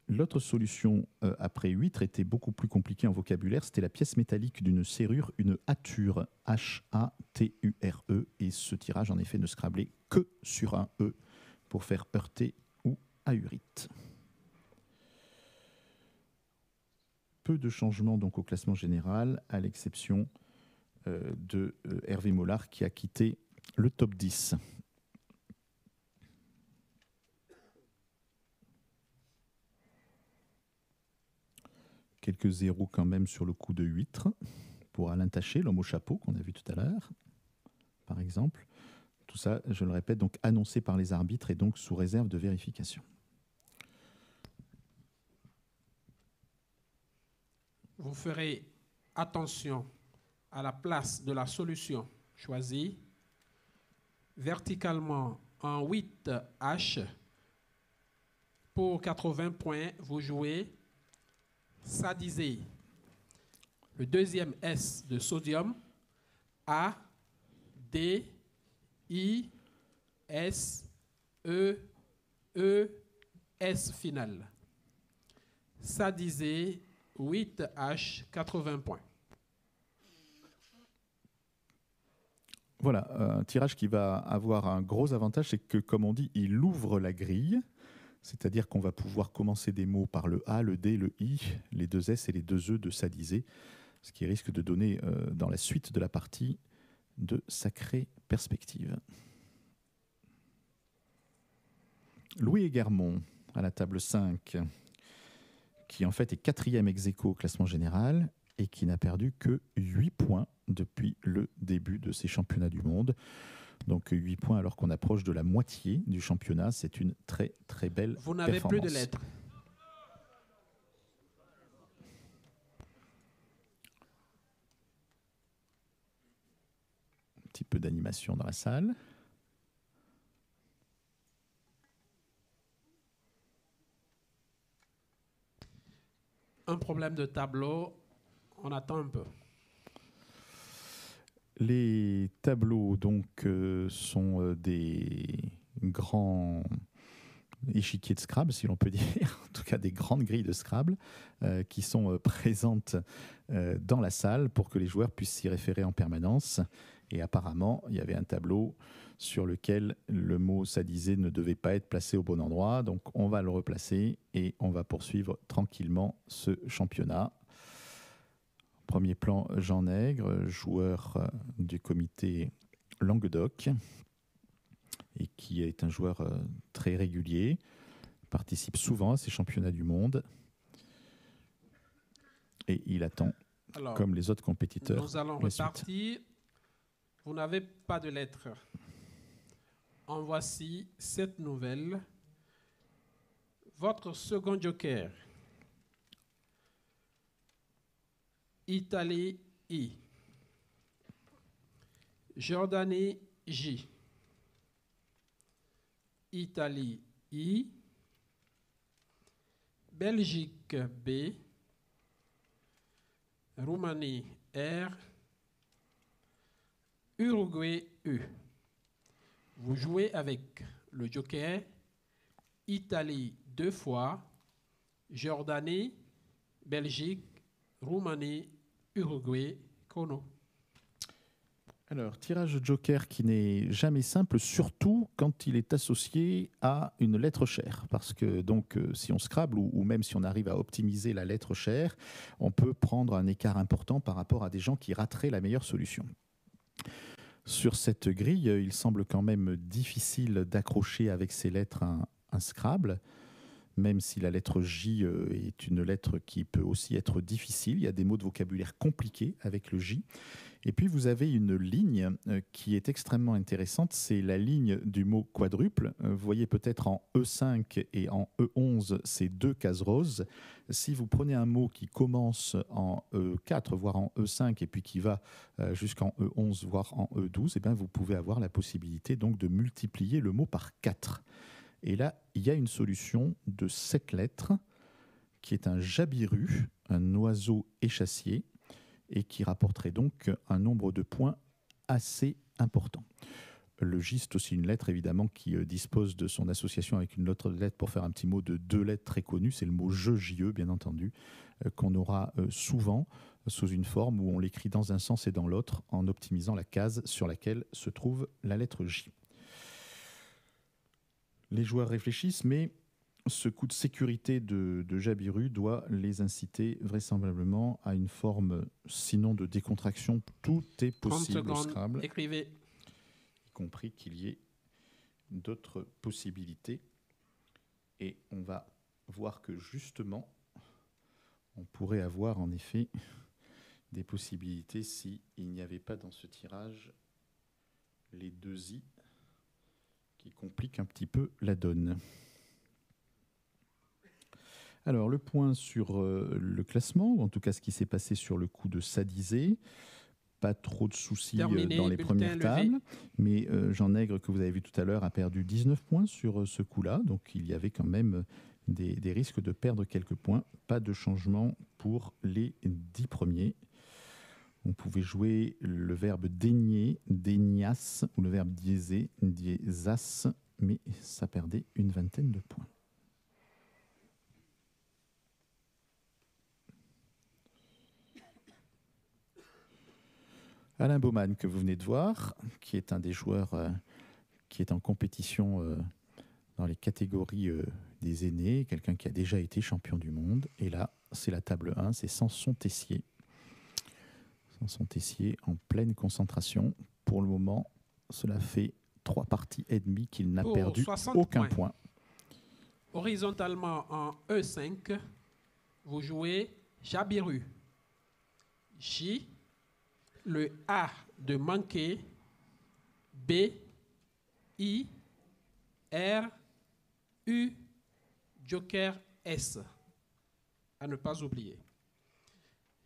L'autre solution après 8 était beaucoup plus compliquée en vocabulaire. C'était la pièce métallique d'une serrure, une hâture, H-A-T-U-R-E. Et ce tirage, en effet, ne scrablait que sur un E pour faire heurter ou ahurite. Peu de changements donc au classement général, à l'exception de Hervé Mollard qui a quitté le top 10. Quelques zéros quand même sur le coup de huître pour Alain Taché, l'homme au chapeau qu'on a vu tout à l'heure, par exemple. Tout ça, je le répète, donc annoncé par les arbitres et donc sous réserve de vérification. Vous ferez attention à la place de la solution choisie. Verticalement en 8H. Pour 80 points, vous jouez sadiser. Le deuxième S de sodium, A, D, I, S, E, E, S final. Sadiser, 8H, 80 points. Voilà, un tirage qui va avoir un gros avantage, c'est que, comme on dit, il ouvre la grille. C'est-à-dire qu'on va pouvoir commencer des mots par le A, le D, le I, les deux S et les deux E de sadiser, ce qui risque de donner, dans la suite de la partie, de sacrées perspectives. Louis Eguermont, à la table 5, qui en fait est 4e ex aequo au classement général et qui n'a perdu que 8 points depuis le début de ces championnats du monde. Donc 8 points alors qu'on approche de la moitié du championnat. C'est une très très belle performance. Vous n'avez plus de lettres. Un petit peu d'animation dans la salle. Un problème de tableau. On attend un peu. Les tableaux donc sont des grands échiquiers de Scrabble, si l'on peut dire, en tout cas des grandes grilles de Scrabble qui sont présentes dans la salle pour que les joueurs puissent s'y référer en permanence. Et apparemment, il y avait un tableau sur lequel le mot sadisé ne devait pas être placé au bon endroit. Donc on va le replacer et on va poursuivre tranquillement ce championnat. Premier plan, Jean Nègre, joueur du comité Languedoc et qui est un joueur très régulier, participe souvent à ces championnats du monde et il attend, comme les autres compétiteurs. Nous allons repartir. Vous n'avez pas de lettres. En voici 7 nouvelles. Votre second joker. Italie I. Jordanie J. Italie I. Belgique B. Roumanie R. Uruguay U. Vous jouez avec le joker Italie 2 fois, Jordanie, Belgique, Roumanie, Uruguay, chrono. Alors, tirage joker qui n'est jamais simple, surtout quand il est associé à une lettre chère. Parce que donc, si on Scrabble ou même si on arrive à optimiser la lettre chère, on peut prendre un écart important par rapport à des gens qui rateraient la meilleure solution. Sur cette grille, il semble quand même difficile d'accrocher avec ces lettres un Scrabble, même si la lettre J est une lettre qui peut aussi être difficile. Il y a des mots de vocabulaire compliqués avec le J. Et puis vous avez une ligne qui est extrêmement intéressante, c'est la ligne du mot quadruple. Vous voyez peut-être en E5 et en E11 ces deux cases roses. Si vous prenez un mot qui commence en E4, voire en E5, et puis qui va jusqu'en E11, voire en E12, eh bien vous pouvez avoir la possibilité donc de multiplier le mot par 4. Et là, il y a une solution de 7 lettres qui est un jabiru, un oiseau échassier, et qui rapporterait donc un nombre de points assez important. Le J, c'est aussi une lettre évidemment qui dispose de son association avec une autre lettre pour faire un petit mot de 2 lettres très connues, c'est le mot je, bien entendu, qu'on aura souvent sous une forme où on l'écrit dans un sens et dans l'autre en optimisant la case sur laquelle se trouve la lettre J. Les joueurs réfléchissent, mais ce coup de sécurité de Jabiru doit les inciter vraisemblablement à une forme, sinon de décontraction. Tout est possible au Scrabble. Écrivez. Y compris qu'il y ait d'autres possibilités. Et on va voir que justement, on pourrait avoir en effet des possibilités s'il n'y avait pas dans ce tirage les 2 I qui compliquent un petit peu la donne. Alors, le point sur le classement, ou en tout cas ce qui s'est passé sur le coup de sadisé. Pas trop de soucis dans les premières tables. Mais Jean Nègre, que vous avez vu tout à l'heure, a perdu 19 points sur ce coup-là. Donc, il y avait quand même des risques de perdre quelques points. Pas de changement pour les 10 premiers. On pouvait jouer le verbe daigner, daignas, ou le verbe diaiser, diesas, mais ça perdait une vingtaine de points. Alain Baumann, que vous venez de voir, qui est un des joueurs qui est en compétition dans les catégories des aînés, quelqu'un qui a déjà été champion du monde. Et là, c'est la table 1, c'est Samson Tessier. Samson Tessier en pleine concentration. Pour le moment, cela fait 3 parties et demie qu'il n'a perdu aucun point. Horizontalement en E5, vous jouez Jabiru. J, le A de manquer, B, I, R, U, joker S. À ne pas oublier.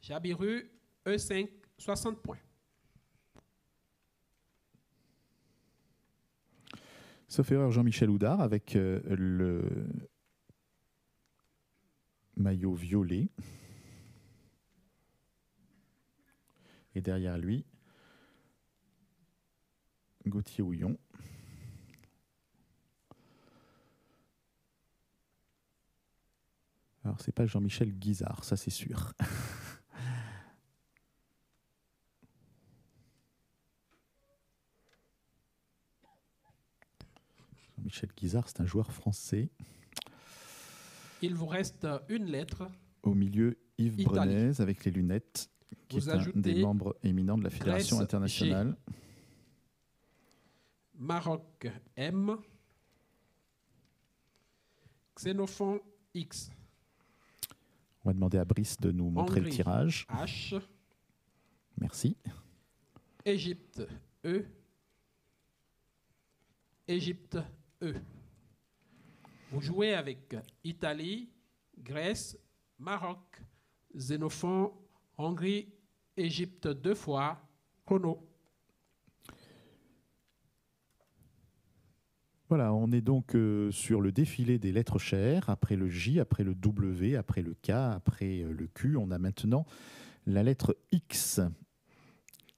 Jabiru, E5, 60 points. Sauf erreur, Jean-Michel Houdard avec le maillot violet. Et derrière lui, Gauthier-Houillon. Alors, c'est pas Jean-Michel Guizard, ça c'est sûr. Jean-Michel Guizard, c'est un joueur français. Il vous reste une lettre. Au milieu, Yves Italie. Brenaise avec les lunettes, qui Vous est un ajoutez des membres éminents de la Fédération Grèce, internationale. Maroc M. Xénophon X. On va demander à Brice de nous montrer le Hongrie. tirage. H. Merci. Égypte E. Égypte E. Vous jouez avec Italie, Grèce, Maroc, Xénophon, Hongrie, Égypte 2 fois, chrono. Voilà, on est donc sur le défilé des lettres chères. Après le J, après le W, après le K, après le Q, on a maintenant la lettre X,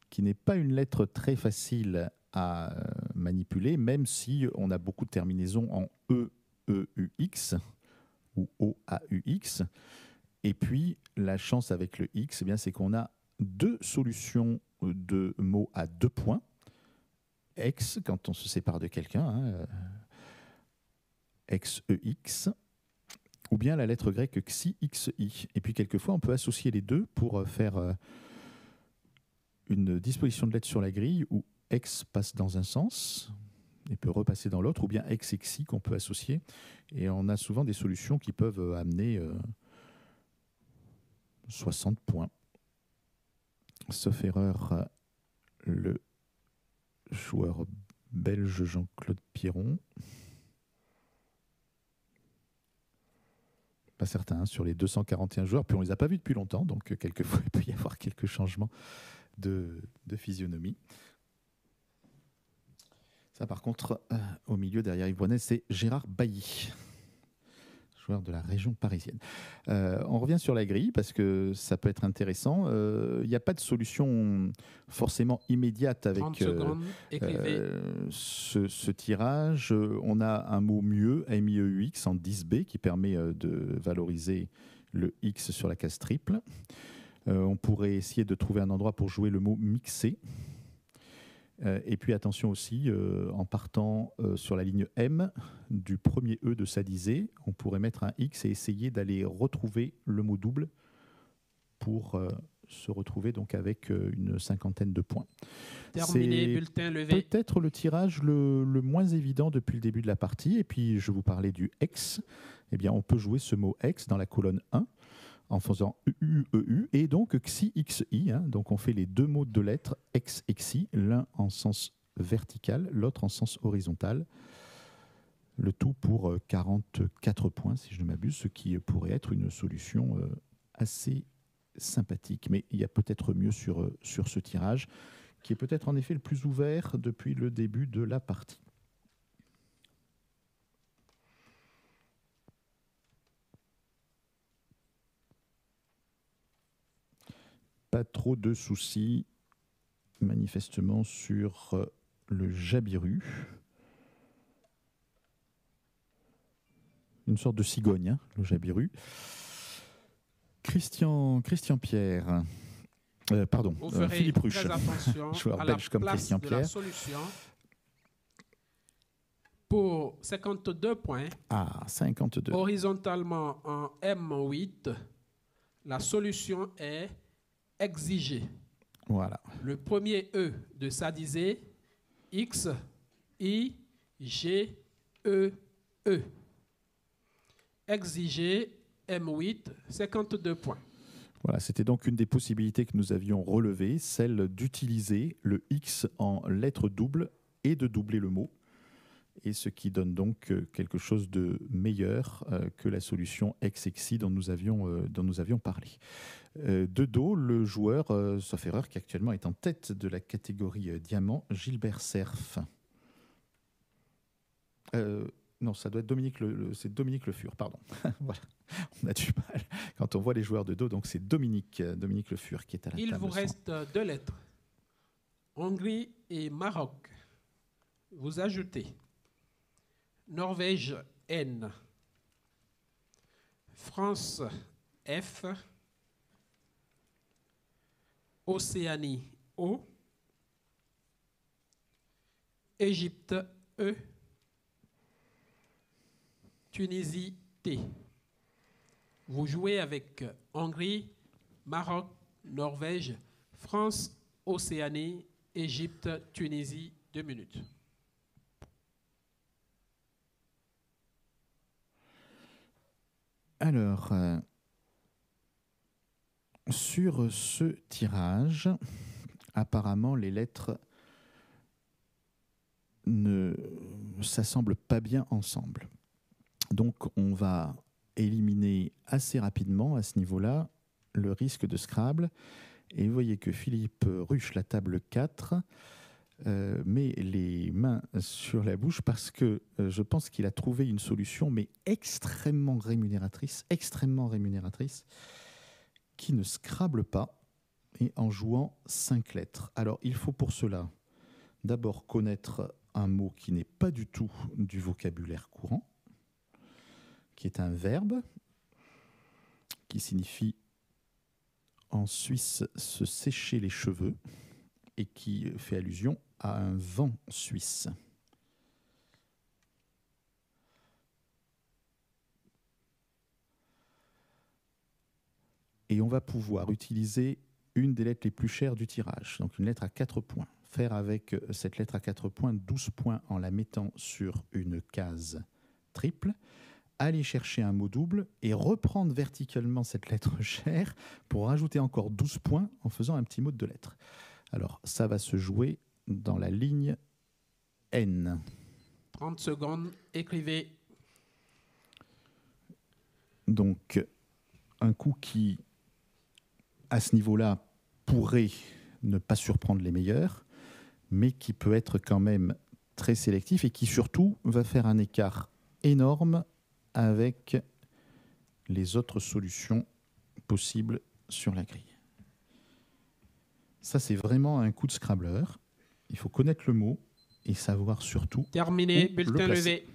qui n'est pas une lettre très facile à manipuler, même si on a beaucoup de terminaisons en E, E-U-X ou O-A-U-X. Et puis, la chance avec le X, eh bien, c'est qu'on a deux solutions de mots à 2 points. Ex, quand on se sépare de quelqu'un, hein, ex-E-X, ou bien la lettre grecque xi-xi. Et puis, quelquefois, on peut associer les deux pour faire une disposition de lettres sur la grille où ex passe dans un sens et peut repasser dans l'autre, ou bien ex et xi qu'on peut associer. Et on a souvent des solutions qui peuvent amener 60 points. Sauf erreur, le joueur belge Jean-Claude Piron. Pas certain, hein, sur les 241 joueurs, puis on ne les a pas vus depuis longtemps, donc quelquefois il peut y avoir quelques changements de physionomie. Ça, par contre, au milieu, derrière Yves Brenaise, c'est Gérard Bailly, joueur de la région parisienne. On revient sur la grille, parce que ça peut être intéressant. Il n'y a pas de solution forcément immédiate avec 30 secondes, écrivez. ce tirage. On a un mot mieux, M-I-E-U-X, en 10B, qui permet de valoriser le X sur la case triple. On pourrait essayer de trouver un endroit pour jouer le mot mixé. Et puis attention aussi, en partant sur la ligne M du premier E de sadisé, on pourrait mettre un X et essayer d'aller retrouver le mot double pour se retrouver donc avec une cinquantaine de points. Terminé, C'est bulletin levé. peut-être le tirage le moins évident depuis le début de la partie. Et puis je vous parlais du X. Eh bien, on peut jouer ce mot X dans la colonne 1. En faisant EU, et donc XI, XI. Hein, donc on fait les deux mots de lettres, X et XI, l'un en sens vertical, l'autre en sens horizontal. Le tout pour 44 points, si je ne m'abuse, ce qui pourrait être une solution assez sympathique. Mais il y a peut-être mieux sur ce tirage, qui est peut-être en effet le plus ouvert depuis le début de la partie. Pas trop de soucis, manifestement, sur le Jabiru. Une sorte de cigogne, hein, le Jabiru. Christian Pierre. Pardon, Vous ferez Philippe Ruche. très attention Joueur à la belge comme place Christian de la Pierre. solution. Pour 52 points, Ah, 52. horizontalement en M8, la solution est exigée. Voilà. Le premier E de sadisé, X, I, G, E, E. Exigé, M8, 52 points. Voilà, c'était donc une des possibilités que nous avions relevées, celle d'utiliser le X en lettre double et de doubler le mot. Et ce qui donne donc quelque chose de meilleur que la solution XXI dont nous avions parlé. De dos, le joueur, sauf erreur, qui actuellement est en tête de la catégorie diamant, Gilbert Cerf. Non, ça doit être c'est Dominique Le Fur, pardon. Voilà, on a du mal quand on voit les joueurs de dos, donc c'est Dominique Le Fur qui est à la table. Il vous reste 2 lettres. Hongrie et Maroc. Vous ajoutez Norvège N, France F, Océanie O, Égypte E, Tunisie T. Vous jouez avec Hongrie, Maroc, Norvège, France, Océanie, Égypte, Tunisie, 2 minutes. Alors, sur ce tirage, apparemment, les lettres ne s'assemblent pas bien ensemble. Donc, on va éliminer assez rapidement à ce niveau-là le risque de Scrabble. Et vous voyez que Philippe ruche la table 4, met les mains sur la bouche parce que je pense qu'il a trouvé une solution, mais extrêmement rémunératrice, qui ne Scrabble pas, et en jouant 5 lettres. Alors, il faut pour cela d'abord connaître un mot qui n'est pas du tout du vocabulaire courant, qui est un verbe, qui signifie en Suisse se sécher les cheveux, et qui fait allusion à un vent suisse. Et on va pouvoir utiliser une des lettres les plus chères du tirage, donc une lettre à 4 points. Faire avec cette lettre à 4 points 12 points en la mettant sur une case triple, aller chercher un mot double et reprendre verticalement cette lettre chère pour rajouter encore 12 points en faisant un petit mot de 2 lettres. Alors, ça va se jouer dans la ligne N. 30 secondes, écrivez. Donc, un coup qui, à ce niveau-là, pourrait ne pas surprendre les meilleurs, mais qui peut être quand même très sélectif et qui surtout va faire un écart énorme avec les autres solutions possibles sur la grille. Ça, c'est vraiment un coup de Scrabbler. Il faut connaître le mot et savoir surtout Terminé, où bulletin le placer. levé.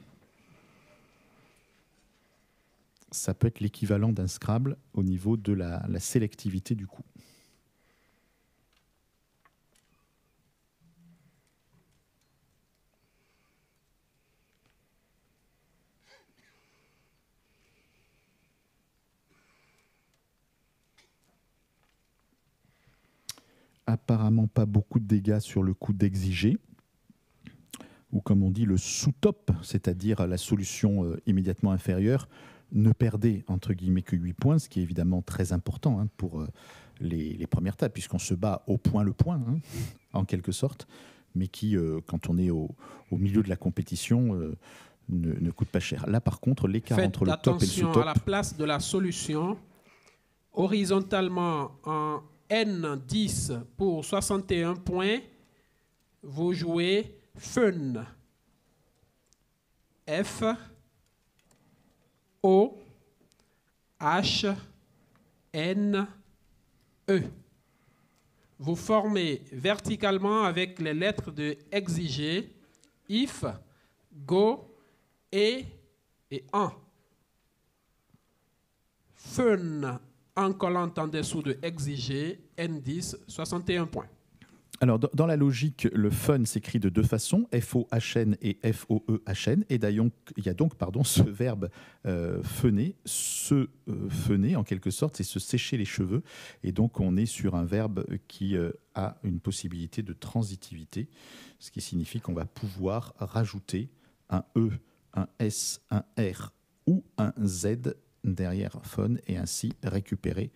Ça peut être l'équivalent d'un Scrabble au niveau de la sélectivité du coup. Apparemment pas beaucoup de dégâts sur le coup d'exiger, ou comme on dit le sous-top, c'est-à-dire la solution immédiatement inférieure, ne perdait entre guillemets que 8 points, ce qui est évidemment très important pour les premières tables, puisqu'on se bat au point le point, en quelque sorte, mais qui, quand on est au milieu de la compétition, ne coûte pas cher. Là, par contre, l'écart entre le top et le sous-top... Faites attention à la place de la solution. Horizontalement, en N10 pour 61 points, vous jouez Fun. F, O, H, N, E. Vous formez verticalement avec les lettres de exiger, if, go, et en. Fun en collant en dessous de exiger, N10, 61 points. Alors, dans la logique, le fun s'écrit de deux façons, F-O-H-N et F-O-E-H-N. Et il y a donc ce verbe fener, se fener en quelque sorte, c'est se sécher les cheveux. Et donc, on est sur un verbe qui a une possibilité de transitivité, ce qui signifie qu'on va pouvoir rajouter un E, un S, un R ou un Z derrière fun et ainsi récupérer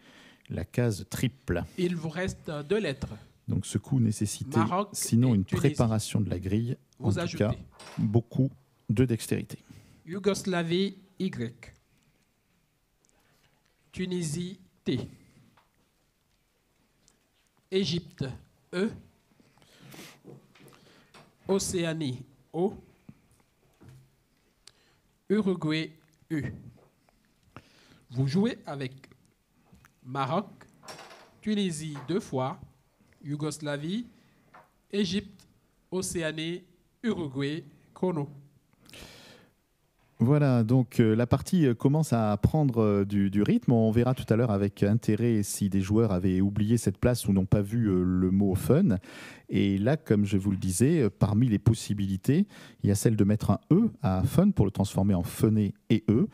la case triple. Il vous reste 2 lettres. Donc ce coup nécessitait Maroc sinon une Tunisie. préparation de la grille, Vous en ajoutez. tout cas beaucoup de dextérité. Yougoslavie, Y. Tunisie, T. Égypte, E. Océanie, O. Uruguay, U. Vous jouez avec Maroc, Tunisie 2 fois, Yougoslavie, Égypte, Océanie Uruguay, chrono. Voilà, donc la partie commence à prendre du rythme. On verra tout à l'heure avec intérêt si des joueurs avaient oublié cette place ou n'ont pas vu le mot fun. Et là, comme je vous le disais, parmi les possibilités, il y a celle de mettre un E à fun pour le transformer en funné et E.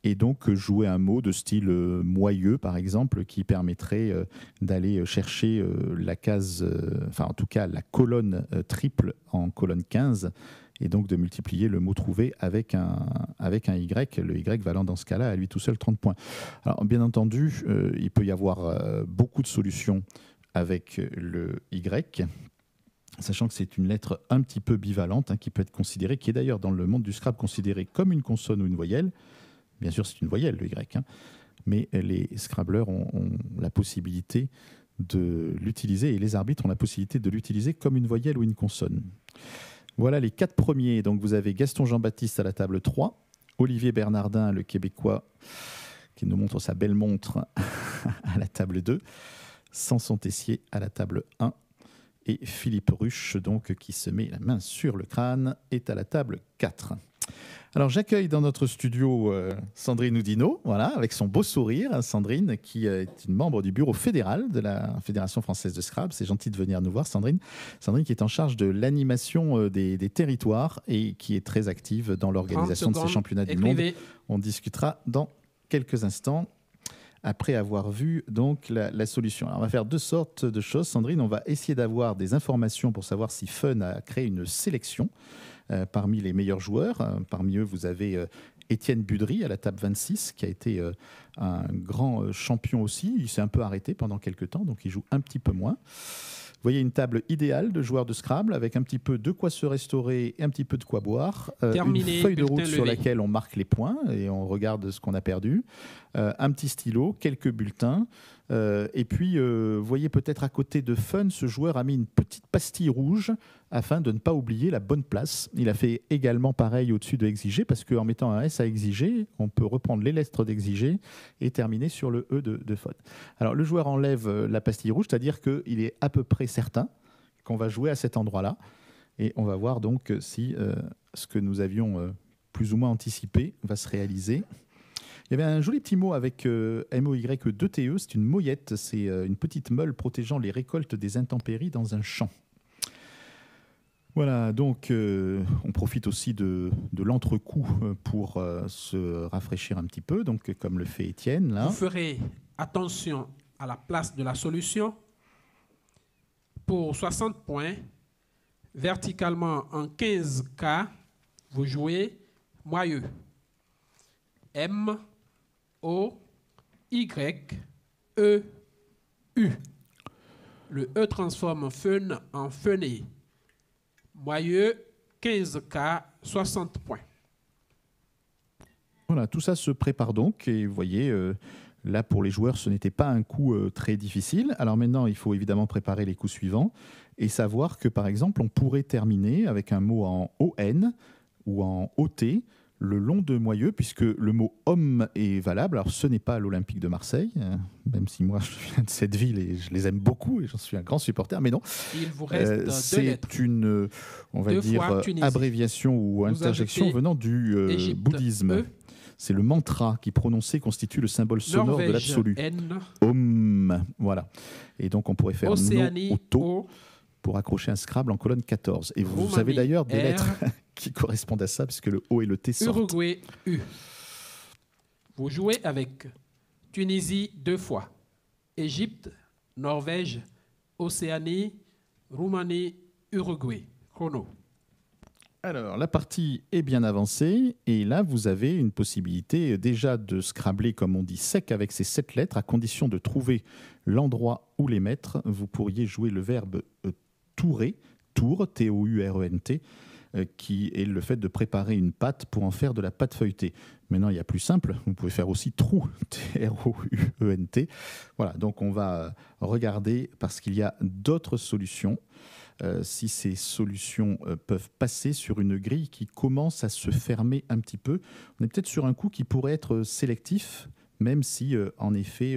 Et donc jouer un mot de style moyeux, par exemple, qui permettrait d'aller chercher la case, enfin en tout cas la colonne triple en colonne 15, et donc de multiplier le mot trouvé avec un Y, le Y valant dans ce cas-là à lui tout seul 30 points. Alors bien entendu, il peut y avoir beaucoup de solutions avec le Y, sachant que c'est une lettre un petit peu bivalente, qui peut être considérée, qui est d'ailleurs dans le monde du Scrabble considérée comme une consonne ou une voyelle. Bien sûr, c'est une voyelle, le Y, mais les Scrabbleurs ont la possibilité de l'utiliser, et les arbitres ont la possibilité de l'utiliser comme une voyelle ou une consonne. Voilà les 4 premiers. Donc vous avez Gaston Jean-Baptiste à la table 3, Olivier Bernardin, le Québécois, qui nous montre sa belle montre à la table 2, Samson Tessier à la table 1, et Philippe Ruche, donc, qui se met la main sur le crâne, est à la table 4. Alors j'accueille dans notre studio Sandrine Oudinot, voilà, avec son beau sourire. Sandrine, qui est une membre du bureau fédéral de la Fédération française de Scrabble. C'est gentil de venir nous voir, Sandrine. Sandrine qui est en charge de l'animation des territoires et qui est très active dans l'organisation de ces championnats du monde. On discutera dans quelques instants, après avoir vu donc la solution. Alors on va faire 2 sortes de choses, Sandrine. On va essayer d'avoir des informations pour savoir si Fun a créé une sélection parmi les meilleurs joueurs. Parmi eux, vous avez Étienne Budry à la table 26, qui a été un grand champion aussi. Il s'est un peu arrêté pendant quelques temps, donc il joue un petit peu moins. Vous voyez une table idéale de joueurs de Scrabble avec un petit peu de quoi se restaurer et un petit peu de quoi boire. Une feuille de route sur laquelle on marque les points et on regarde ce qu'on a perdu. Un petit stylo, quelques bulletins. Et puis, vous voyez peut-être à côté de Fun, ce joueur a mis une petite pastille rouge afin de ne pas oublier la bonne place. Il a fait également pareil au-dessus de Exiger, parce qu'en mettant un S à Exiger, on peut reprendre les lettres d'Exiger et terminer sur le E de Fun. Alors, le joueur enlève la pastille rouge, c'est-à-dire qu'il est à peu près certain qu'on va jouer à cet endroit-là. Et on va voir donc si ce que nous avions plus ou moins anticipé va se réaliser. Il y avait un joli petit mot avec MOY2TE, c'est une moyette, c'est une petite meule protégeant les récoltes des intempéries dans un champ. Voilà, donc on profite aussi de l'entrecoup pour se rafraîchir un petit peu, donc comme le fait Étienne. Là. Vous ferez attention à la place de la solution. Pour 60 points, verticalement en 15K, vous jouez moyeux. M, O, Y, E, U. Le E transforme fun en funné. Moyeux, 15K, 60 points. Voilà, tout ça se prépare donc. Et vous voyez, là, pour les joueurs, ce n'était pas un coup très difficile. Alors maintenant, il faut évidemment préparer les coups suivants et savoir que, par exemple, on pourrait terminer avec un mot en ON ou en OT, le long de moyeux, puisque le mot homme est valable. Alors, ce n'est pas l'Olympique de Marseille, même si moi, je viens de cette ville et je les aime beaucoup et j'en suis un grand supporter, mais non. Il vous reste c'est une, on va dire, abréviation ou interjection venant du bouddhisme. C'est le mantra qui, prononcé, constitue le symbole sonore de l'absolu. Om. Voilà. Et donc, on pourrait faire Océanie, no, auto, pour accrocher un Scrabble en colonne 14. Et vous avez d'ailleurs des lettres qui correspondent à ça, puisque le O et le T sortent. Uruguay, U. Vous jouez avec Tunisie 2 fois, Égypte, Norvège, Océanie, Roumanie, Uruguay. Chrono. Alors, la partie est bien avancée, et là, vous avez une possibilité déjà de scrabbler, comme on dit, sec avec ces 7 lettres, à condition de trouver l'endroit où les mettre. Vous pourriez jouer le verbe tourer, tour, T-O-U-R-E-N-T, qui est le fait de préparer une pâte pour en faire de la pâte feuilletée. Maintenant, il y a plus simple, vous pouvez faire aussi trou, T-R-O-U-E-N-T. Voilà, donc on va regarder, parce qu'il y a d'autres solutions, si ces solutions peuvent passer sur une grille qui commence à se fermer un petit peu. On est peut-être sur un coup qui pourrait être sélectif, même si, en effet,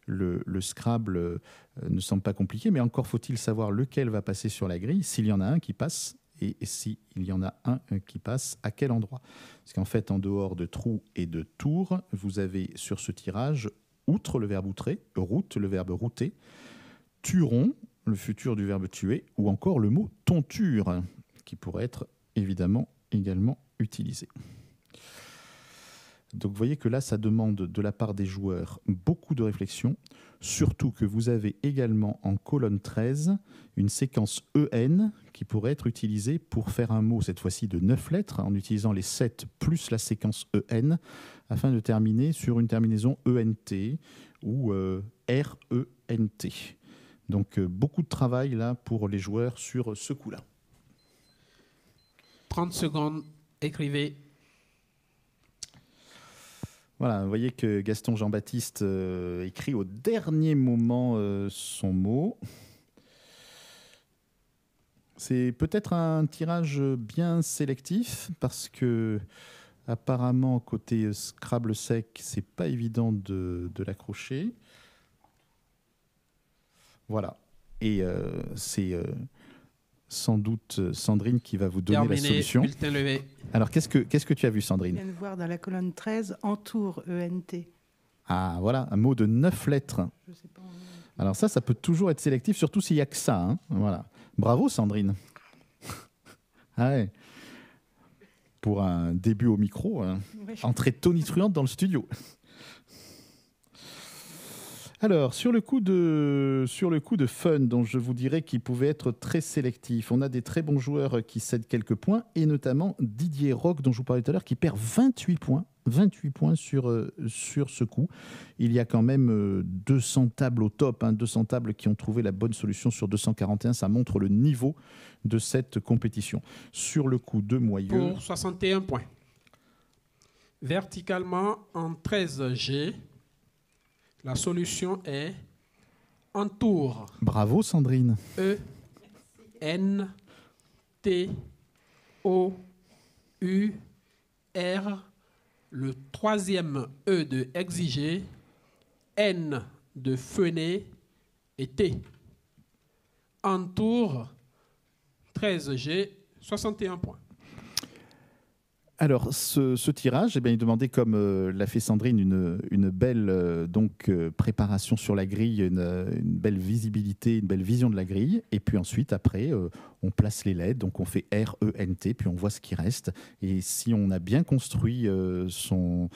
le Scrabble ne semble pas compliqué, mais encore faut-il savoir lequel va passer sur la grille. S'il y en a un qui passe, et s'il y en a un qui passe, à quel endroit. Parce qu'en fait, en dehors de trou et de tour, vous avez sur ce tirage outre le verbe outrer, route le verbe router, tueron le futur du verbe tuer, ou encore le mot tonture qui pourrait être évidemment également utilisé. Donc vous voyez que là, ça demande de la part des joueurs beaucoup de réflexion, surtout que vous avez également en colonne 13 une séquence EN qui pourrait être utilisée pour faire un mot, cette fois-ci de 9 lettres, en utilisant les 7 plus la séquence EN, afin de terminer sur une terminaison ENT ou RENT. Donc beaucoup de travail là pour les joueurs sur ce coup-là. 30 secondes, écrivez. Voilà, vous voyez que Gaston Jean-Baptiste écrit au dernier moment son mot. C'est peut-être un tirage bien sélectif parce que apparemment côté Scrabble sec, c'est pas évident de l'accrocher. Voilà, et c'est sans doute Sandrine qui va vous donner la solution. Bulletin levé. Alors, qu'est-ce que tu as vu, Sandrine? Je viens de voir dans la colonne 13, entoure, ENT. Ah, voilà, un mot de 9 lettres. Je sais pas. Alors ça peut toujours être sélectif, surtout s'il n'y a que ça. Hein. Voilà. Bravo, Sandrine. Ah ouais. Pour un début au micro, entrée tonitruante dans le studio. Alors, sur le coup de fun, dont je vous dirais qu'il pouvait être très sélectif, on a des très bons joueurs qui cèdent quelques points, et notamment Didier Roch, dont je vous parlais tout à l'heure, qui perd 28 points sur ce coup. Il y a quand même 200 tables au top, 200 tables qui ont trouvé la bonne solution sur 241. Ça montre le niveau de cette compétition. Sur le coup de Moyeux... Pour 61 points. Verticalement, en 13G... La solution est entoure. Bravo, Sandrine. E, N, T, O, U, R. Le troisième E de exiger. N de fener et T. Entoure, 13G, 61 points. Alors, ce tirage, il demandait, comme l'a fait Sandrine, une belle préparation sur la grille, une belle visibilité, une belle vision de la grille. Et puis ensuite, après, on place les LED, donc on fait R-E-N-T, puis on voit ce qui reste. Et si on a bien construit son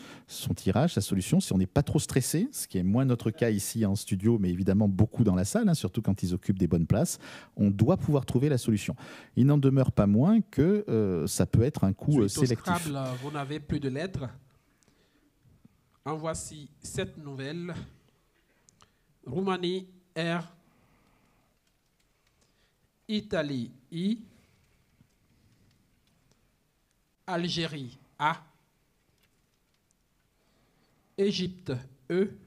tirage, sa solution, si on n'est pas trop stressé, ce qui est moins notre cas ici en studio, mais évidemment beaucoup dans la salle, surtout quand ils occupent des bonnes places, on doit pouvoir trouver la solution. Il n'en demeure pas moins que ça peut être un coup sélectif. Scrabble, vous n'avez plus de lettres. En voici 7 nouvelles. Roumanie, R. Italie, I. Algérie, A. Égypte, E.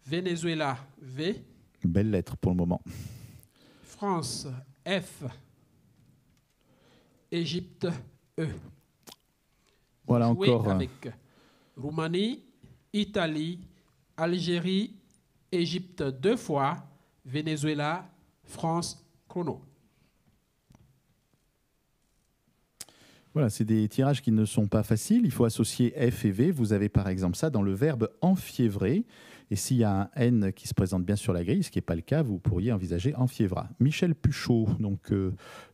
Venezuela, V. Belle lettre pour le moment. France, F. Égypte, E. Voilà Jouer encore. Avec Roumanie, Italie, Algérie, Égypte 2 fois, Venezuela, France, chrono. Voilà, c'est des tirages qui ne sont pas faciles. Il faut associer F et V. Vous avez par exemple ça dans le verbe enfiévrer. Et s'il y a un N qui se présente bien sur la grille, ce qui n'est pas le cas, vous pourriez envisager enfiévra. Michel Puchot, donc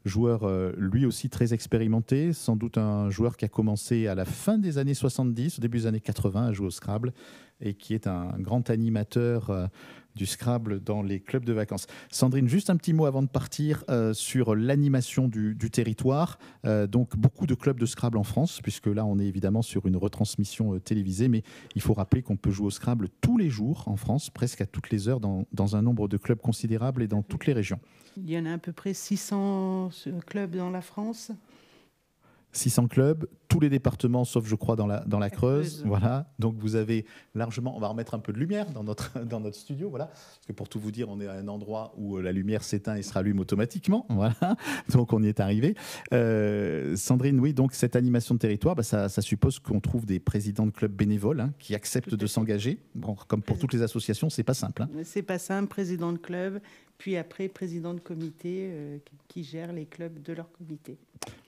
joueur lui aussi très expérimenté, sans doute un joueur qui a commencé à la fin des années 70, au début des années 80 à jouer au Scrabble, et qui est un grand animateur du Scrabble dans les clubs de vacances. Sandrine, juste un petit mot avant de partir sur l'animation du territoire. Donc beaucoup de clubs de Scrabble en France, puisque là on est évidemment sur une retransmission télévisée, mais il faut rappeler qu'on peut jouer au Scrabble tous les jours en France, presque à toutes les heures, dans un nombre de clubs considérable et dans toutes les régions. Il y en a à peu près 600 clubs dans la France. 600 clubs, tous les départements, sauf je crois dans la Creuse. Voilà. Donc vous avez largement, on va remettre un peu de lumière dans notre studio, voilà. Parce que pour tout vous dire, on est à un endroit où la lumière s'éteint et se rallume automatiquement. Voilà. Donc on y est arrivé. Sandrine, oui, donc cette animation de territoire, ça suppose qu'on trouve des présidents de clubs bénévoles qui acceptent de s'engager. Bon, comme pour toutes les associations, c'est pas simple. C'est pas simple, président de club, puis après président de comité qui gère les clubs de leur comité.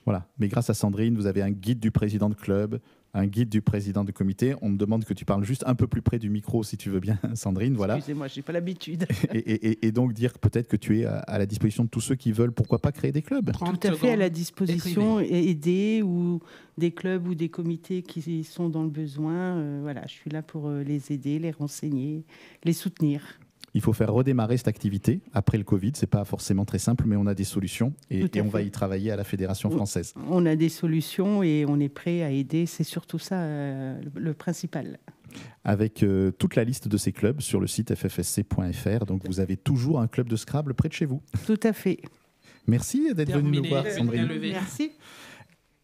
Voilà, mais grâce à Sandrine, vous avez un guide du président de club, un guide du président de comité. On me demande que tu parles juste un peu plus près du micro, si tu veux bien, Sandrine. Voilà. Excusez-moi, je n'ai pas l'habitude. et donc dire peut-être que tu es à la disposition de tous ceux qui veulent, pourquoi pas, créer des clubs. Tout à fait à la disposition, aider ou des clubs ou des comités qui sont dans le besoin. Voilà, je suis là pour les aider, les renseigner, les soutenir. Il faut faire redémarrer cette activité après le Covid. Ce n'est pas forcément très simple, mais on a des solutions et on va y travailler à la Fédération française. On a des solutions et on est prêt à aider. C'est surtout ça le principal. Avec toute la liste de ces clubs sur le site ffsc.fr. Donc vous avez toujours un club de Scrabble près de chez vous. Tout à fait. Merci d'être venu nous voir, Sandrine. Merci.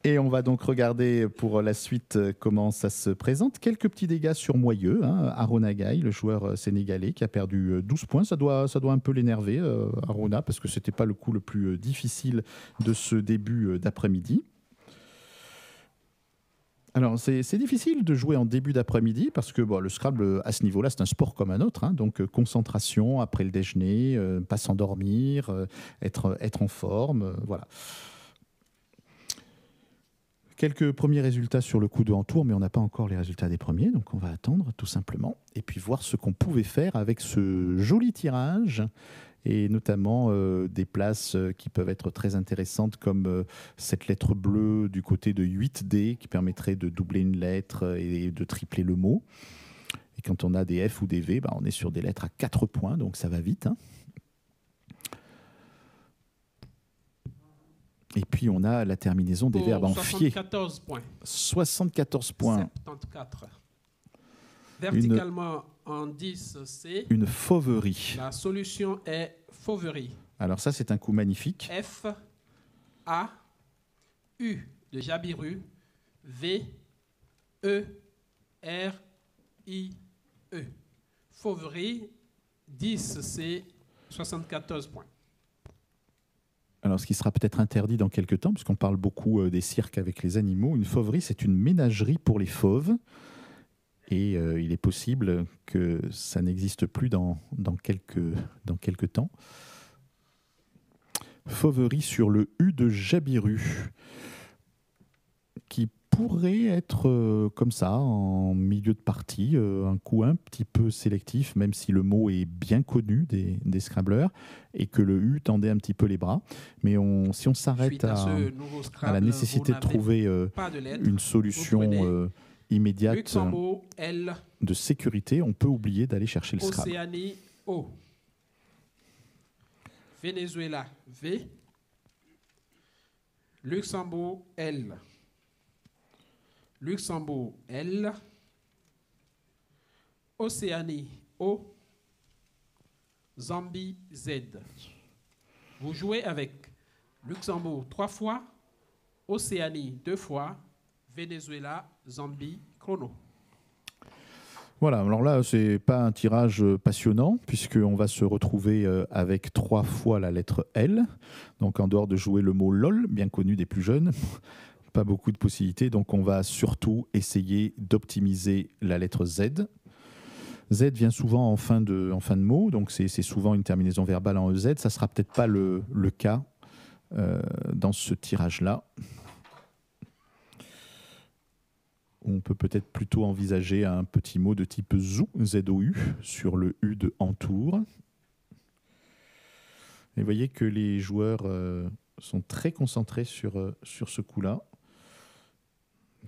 Et on va donc regarder pour la suite comment ça se présente. Quelques petits dégâts sur Moyeux. Arona Gaye, le joueur sénégalais qui a perdu 12 points. Ça doit un peu l'énerver, Arona, parce que ce n'était pas le coup le plus difficile de ce début d'après-midi. Alors, c'est difficile de jouer en début d'après-midi parce que le Scrabble, à ce niveau-là, c'est un sport comme un autre. Donc, concentration après le déjeuner, pas s'endormir, être en forme, voilà. Quelques premiers résultats sur le coup de Entour, mais on n'a pas encore les résultats des premiers, donc on va attendre tout simplement et puis voir ce qu'on pouvait faire avec ce joli tirage et notamment des places qui peuvent être très intéressantes comme cette lettre bleue du côté de 8D qui permettrait de doubler une lettre et de tripler le mot. Et quand on a des F ou des V, on est sur des lettres à 4 points, donc ça va vite. Et puis, on a la terminaison des verbes en fier. 74 points. 74 points. 74. Verticalement, en 10, c'est... Une fauverie. La solution est fauverie. Alors ça, c'est un coup magnifique. F, A, U de Jabiru, V, E, R, I, E. Fauverie, 10, c'est 74 points. Alors, ce qui sera peut-être interdit dans quelques temps, puisqu'on parle beaucoup des cirques avec les animaux, une fauverie, c'est une ménagerie pour les fauves. Et il est possible que ça n'existe plus dans quelques temps. Fauverie sur le U de Jabiru, qui pourrait être comme ça, en milieu de partie, un coup un petit peu sélectif, même si le mot est bien connu des Scrabbleurs, et que le U tendait un petit peu les bras. Mais si on s'arrête à la nécessité de trouver une solution immédiate de sécurité, on peut oublier d'aller chercher le Scrabble. Océanie, O. Venezuela, V. Luxembourg, L. Luxembourg, L. Océanie, O. Zambie, Z. Vous jouez avec Luxembourg 3 fois, Océanie 2 fois, Venezuela, Zambie, chrono. Voilà, alors là, c'est pas un tirage passionnant, puisqu'on va se retrouver avec 3 fois la lettre L. Donc, en dehors de jouer le mot LOL, bien connu des plus jeunes, pas beaucoup de possibilités. Donc, on va surtout essayer d'optimiser la lettre Z. Z vient souvent en fin de mot, donc c'est souvent une terminaison verbale en EZ. Ça ne sera peut-être pas le cas dans ce tirage-là. On peut peut-être plutôt envisager un petit mot de type ZOU, Z-O-U, sur le U de Entour. Et vous voyez que les joueurs sont très concentrés sur ce coup-là.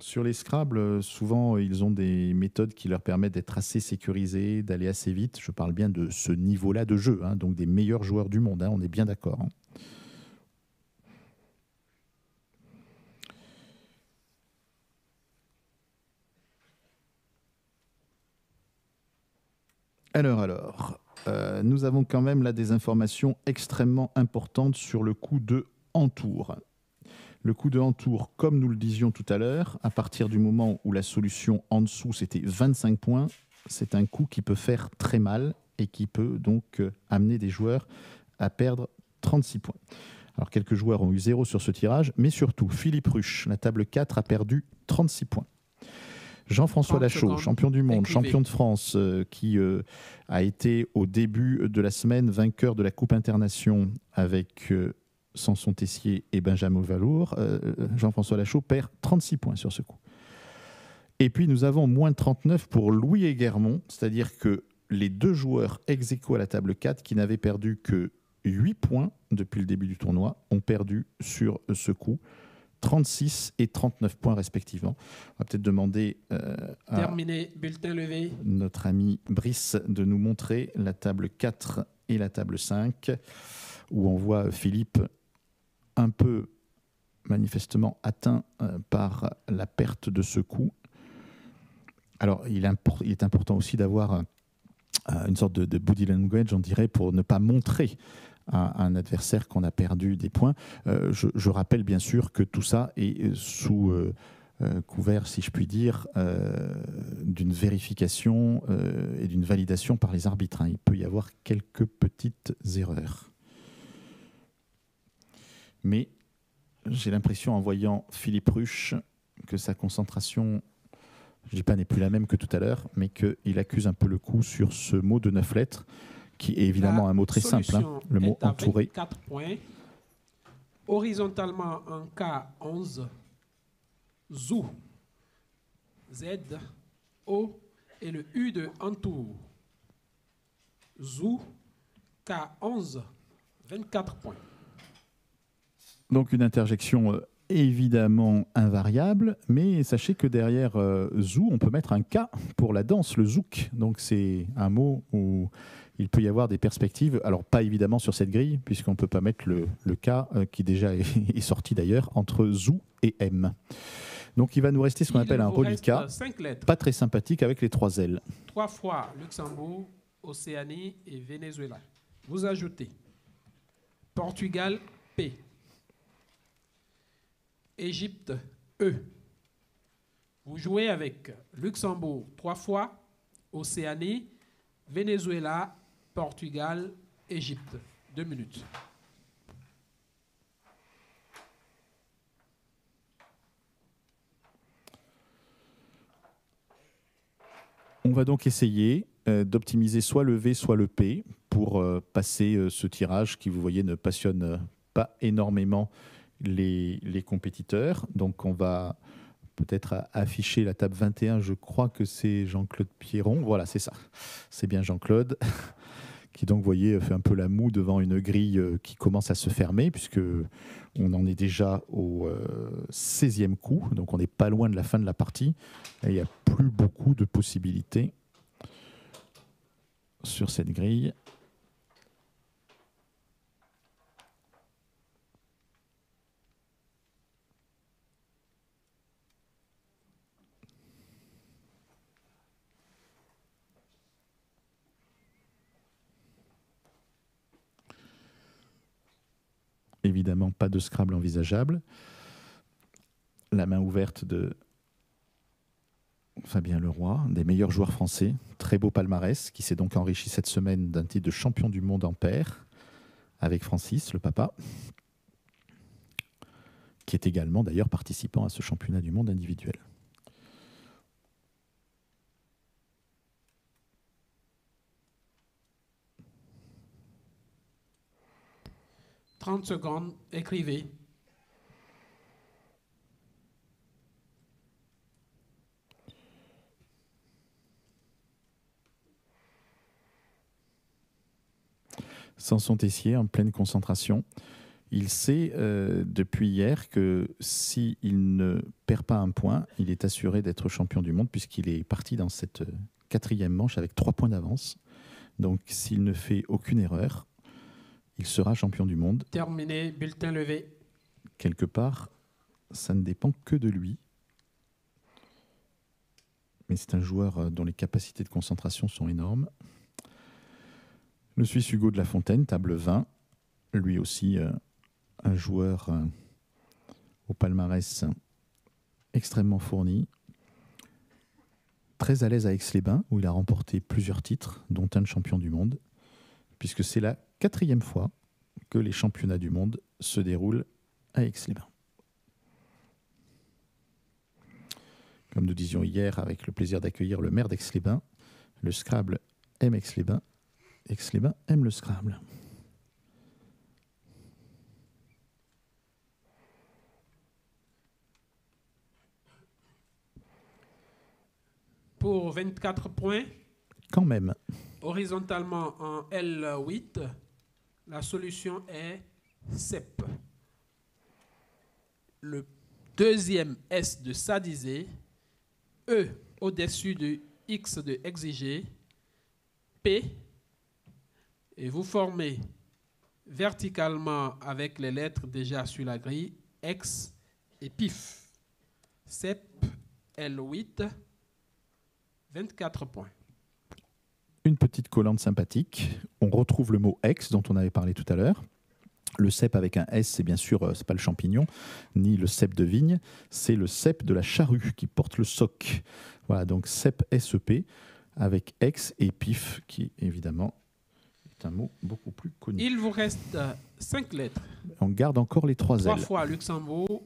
Sur les Scrabble, souvent, ils ont des méthodes qui leur permettent d'être assez sécurisés, d'aller assez vite. Je parle bien de ce niveau-là de jeu, donc des meilleurs joueurs du monde, on est bien d'accord. Alors, nous avons quand même là des informations extrêmement importantes sur le coup de Entour. Le coup de entour, comme nous le disions tout à l'heure, à partir du moment où la solution en dessous, c'était 25 points, c'est un coup qui peut faire très mal et qui peut donc amener des joueurs à perdre 36 points. Alors, quelques joueurs ont eu 0 sur ce tirage, mais surtout, Philippe Ruche, la table 4, a perdu 36 points. Jean-François Lachaud, champion du monde, champion de France, qui a été au début de la semaine vainqueur de la Coupe Internation avec Samson Tessier et Benjamin Valour. Jean-François Lachaud perd 36 points sur ce coup. Et puis nous avons moins 39 pour Louis Eguermont, c'est-à-dire que les deux joueurs ex aequo à la table 4 qui n'avaient perdu que 8 points depuis le début du tournoi ont perdu sur ce coup 36 et 39 points respectivement. On va peut-être demander à Terminé, bulletin levé. Notre ami Brice de nous montrer la table 4 et la table 5 où on voit Philippe un peu manifestement atteint par la perte de ce coup. Alors, il est important aussi d'avoir une sorte de body language, on dirait, pour ne pas montrer à un adversaire qu'on a perdu des points. Je rappelle bien sûr que tout ça est sous couvert, si je puis dire, d'une vérification et d'une validation par les arbitres. Il peut y avoir quelques petites erreurs. Mais j'ai l'impression, en voyant Philippe Ruche, que sa concentration, je ne dis pas n'est plus la même que tout à l'heure, mais qu'il accuse un peu le coup sur ce mot de 9 lettres, qui est évidemment un mot très simple, le mot entouré. 4 points. Horizontalement en K11, ZOU, Z, O et le U de entour. ZOU, K11, 24 points. Donc une interjection évidemment invariable, mais sachez que derrière ZOU, on peut mettre un K pour la danse, le zouk. Donc c'est un mot où il peut y avoir des perspectives. Alors pas évidemment sur cette grille, puisqu'on ne peut pas mettre le K, qui déjà est sorti d'ailleurs, entre ZOU et M. Donc il va nous rester ce qu'on appelle un reliquat, pas très sympathique, avec les 3 L. 3 fois Luxembourg, Océanie et Venezuela. Vous ajoutez Portugal, P. Égypte, E. Vous jouez avec Luxembourg 3 fois, Océanie, Venezuela, Portugal, Égypte. 2 minutes. On va donc essayer d'optimiser soit le V, soit le P pour passer ce tirage qui, vous voyez, ne passionne pas énormément les compétiteurs. Donc on va peut-être afficher la table 21, je crois que c'est Jean-Claude Pierron, voilà c'est ça, c'est bien Jean-Claude, qui donc, vous voyez, fait un peu la moue devant une grille qui commence à se fermer, puisque on en est déjà au 16e coup, donc on n'est pas loin de la fin de la partie, et il n'y a plus beaucoup de possibilités sur cette grille. Évidemment, pas de Scrabble envisageable. La main ouverte de Fabien Leroy, des meilleurs joueurs français. Très beau palmarès, qui s'est donc enrichi cette semaine d'un titre de champion du monde en paire, avec Francis, le papa, qui est également d'ailleurs participant à ce championnat du monde individuel. « 30 secondes, écrivez. » Samson Tessier, en pleine concentration. Il sait depuis hier que s'il ne perd pas un point, il est assuré d'être champion du monde, puisqu'il est parti dans cette 4e manche avec 3 points d'avance. Donc s'il ne fait aucune erreur, il sera champion du monde. Terminé, bulletin levé. Quelque part, ça ne dépend que de lui. Mais c'est un joueur dont les capacités de concentration sont énormes. Le Suisse Hugo de la Fontaine, table 20. Lui aussi, un joueur au palmarès extrêmement fourni. Très à l'aise à Aix-les-Bains, où il a remporté plusieurs titres, dont un de champion du monde, puisque c'est la 4e fois que les championnats du monde se déroulent à Aix-les-Bains. Comme nous disions hier, avec le plaisir d'accueillir le maire d'Aix-les-Bains, le Scrabble aime Aix-les-Bains, Aix-les-Bains aime le Scrabble. Pour 24 points, quand même, horizontalement en L8, la solution est CEP. Le deuxième S de sadisé, E au-dessus de X de exigé, P, et vous formez verticalement avec les lettres déjà sur la grille, X et PIF. CEP L8, 24 points. une petite collante sympathique. On retrouve le mot ex dont on avait parlé tout à l'heure. Le cep avec un S, c'est bien sûr, c'est pas le champignon, ni le cep de vigne, c'est le cep de la charrue qui porte le soc. Voilà, donc cep SEP avec ex et pif, qui évidemment est un mot beaucoup plus connu. Il vous reste 5 lettres. On garde encore les 3 3 L. fois Luxembourg,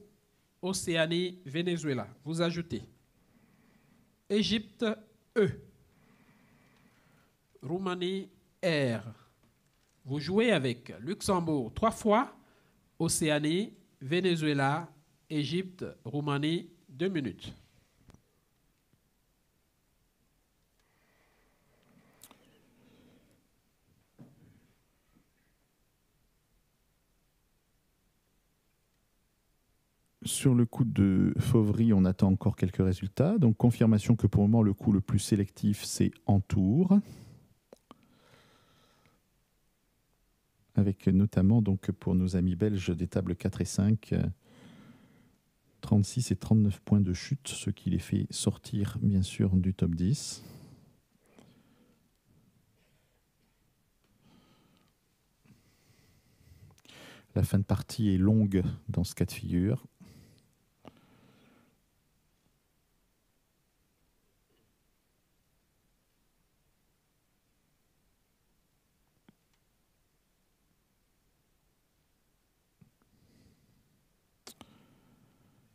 Océanie, Venezuela. Vous ajoutez Égypte, E. Roumanie, R. Vous jouez avec Luxembourg 3 fois, Océanie, Venezuela, Égypte, Roumanie, 2 minutes. Sur le coup de Fauvery, on attend encore quelques résultats. Donc confirmation que pour le moment, le coup le plus sélectif, c'est en tour. Avec notamment, donc, pour nos amis belges des tables 4 et 5, 36 et 39 points de chute, ce qui les fait sortir, bien sûr, du top 10. La fin de partie est longue dans ce cas de figure.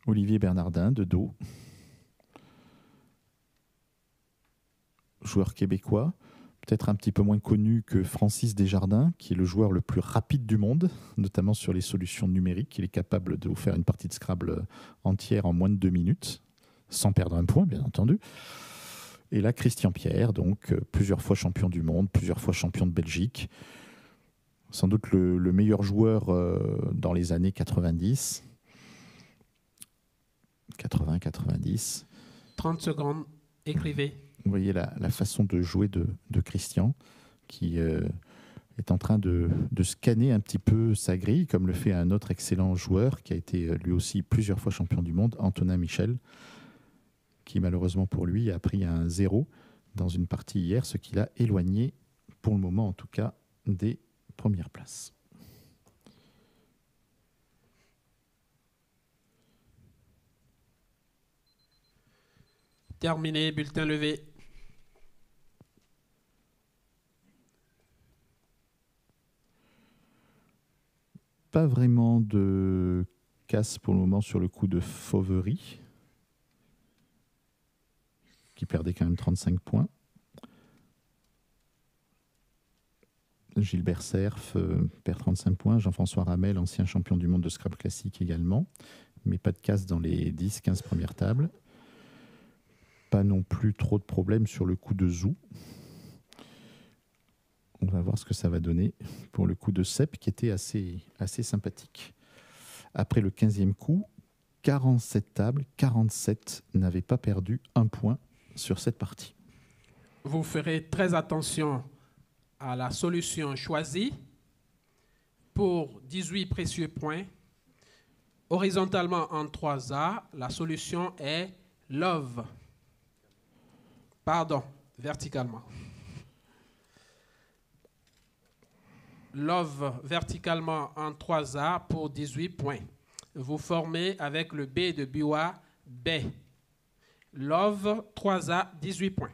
Olivier Bernardin, de dos. Joueur québécois, peut-être un petit peu moins connu que Francis Desjardins, qui est le joueur le plus rapide du monde, notamment sur les solutions numériques. Il est capable de vous faire une partie de Scrabble entière en moins de 2 minutes, sans perdre un point, bien entendu. Et là, Christian Pierre, donc plusieurs fois champion du monde, plusieurs fois champion de Belgique. Sans doute le meilleur joueur dans les années 90. 80-90. 30 secondes, écrivez. Vous voyez la façon de jouer de Christian, qui est en train de scanner un petit peu sa grille, comme le fait un autre excellent joueur, qui a été lui aussi plusieurs fois champion du monde, Antonin Michel, qui malheureusement pour lui a pris un 0 dans une partie hier, ce qui l'a éloigné, pour le moment en tout cas, des premières places. Terminé, bulletin levé. Pas vraiment de casse pour le moment sur le coup de Fauvery, qui perdait quand même 35 points. Gilbert Cerf perd 35 points. Jean-François Ramel, ancien champion du monde de Scrabble classique également. Mais pas de casse dans les 10-15 premières tables. Pas non plus trop de problèmes sur le coup de Zou. On va voir ce que ça va donner pour le coup de Cep, qui était assez sympathique. Après le 15e coup, 47 tables, 47 n'avaient pas perdu un point sur cette partie. Vous ferez très attention à la solution choisie pour 18 précieux points. Horizontalement en 3A, la solution est Love. Pardon, verticalement. Love verticalement en 3A pour 18 points. vous formez avec le B de Biwa, B. Love, 3A, 18 points.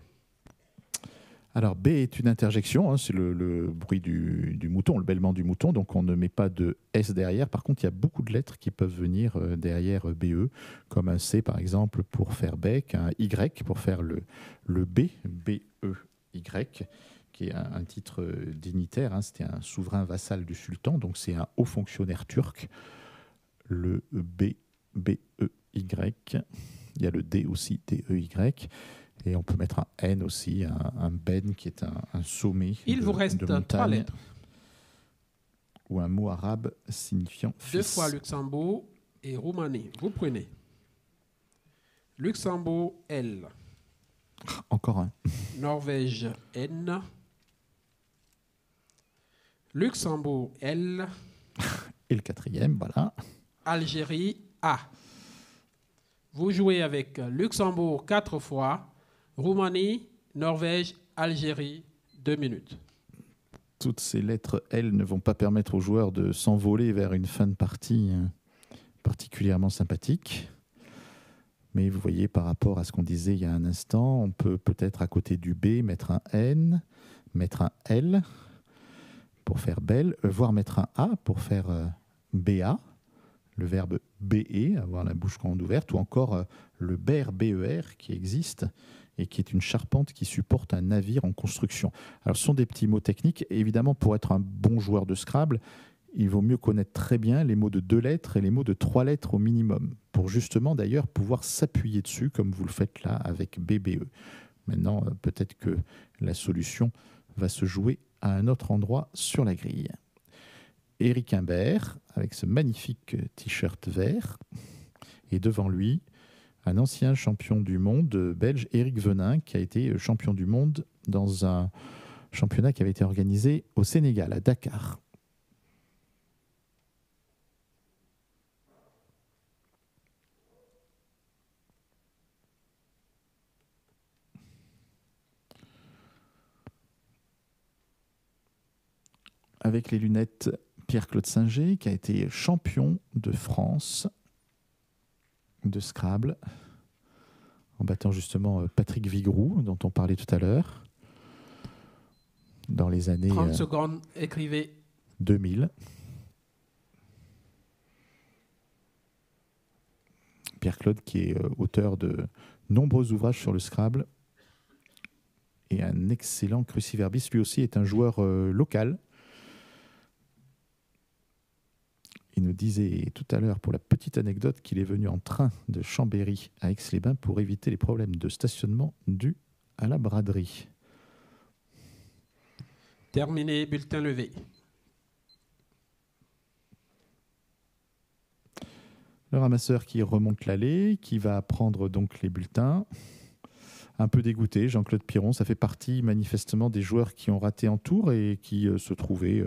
Alors, B est une interjection, hein, c'est le bruit du mouton, le bêlement du mouton, donc on ne met pas de S derrière. Par contre, il y a beaucoup de lettres qui peuvent venir derrière BE, comme un C par exemple pour faire bec, un Y pour faire le B, B-E-Y, qui est un titre dignitaire, hein, c'était un souverain vassal du sultan, donc c'est un haut fonctionnaire turc. Le B, B-E-Y, il y a le D aussi, D-E-Y. Et on peut mettre un N aussi, un Ben qui est un sommet Il vous reste de montagne. 3 lettres. Ou un mot arabe signifiant fils. 2 fois Luxembourg et Roumanie. Vous prenez Luxembourg, L. Encore un. Norvège, N. Luxembourg, L. Et le quatrième, voilà. Algérie, A. Vous jouez avec Luxembourg 4 fois. Roumanie, Norvège, Algérie, 2 minutes. Toutes ces lettres L ne vont pas permettre aux joueurs de s'envoler vers une fin de partie particulièrement sympathique. Mais vous voyez, par rapport à ce qu'on disait il y a un instant, on peut peut-être à côté du B mettre un N, mettre un L pour faire belle, voire mettre un A pour faire BA, le verbe BE, avoir la bouche grande ouverte, ou encore le BER, BER qui existe et qui est une charpente qui supporte un navire en construction. Alors ce sont des petits mots techniques. Et évidemment, pour être un bon joueur de Scrabble, il vaut mieux connaître très bien les mots de 2 lettres et les mots de 3 lettres au minimum, pour justement d'ailleurs pouvoir s'appuyer dessus, comme vous le faites là avec BBE. Maintenant, peut-être que la solution va se jouer à un autre endroit sur la grille. Éric Imbert, avec ce magnifique t-shirt vert, et devant lui, un ancien champion du monde belge, Éric Venin, qui a été champion du monde dans un championnat qui avait été organisé au Sénégal, à Dakar. Avec les lunettes, Pierre-Claude Singer, qui a été champion de France de Scrabble, en battant justement Patrick Vigroux, dont on parlait tout à l'heure, dans les années 30 secondes, écrivez. 2000. Pierre-Claude, qui est auteur de nombreux ouvrages sur le Scrabble, et un excellent cruciverbiste. Lui aussi est un joueur local. Il nous disait tout à l'heure, pour la petite anecdote, qu'il est venu en train de Chambéry à Aix-les-Bains pour éviter les problèmes de stationnement dus à la braderie. Terminé, bulletin levé. Le ramasseur qui remonte l'allée, qui va prendre donc les bulletins. Un peu dégoûté, Jean-Claude Piron, ça fait partie manifestement des joueurs qui ont raté en tour et qui se trouvaient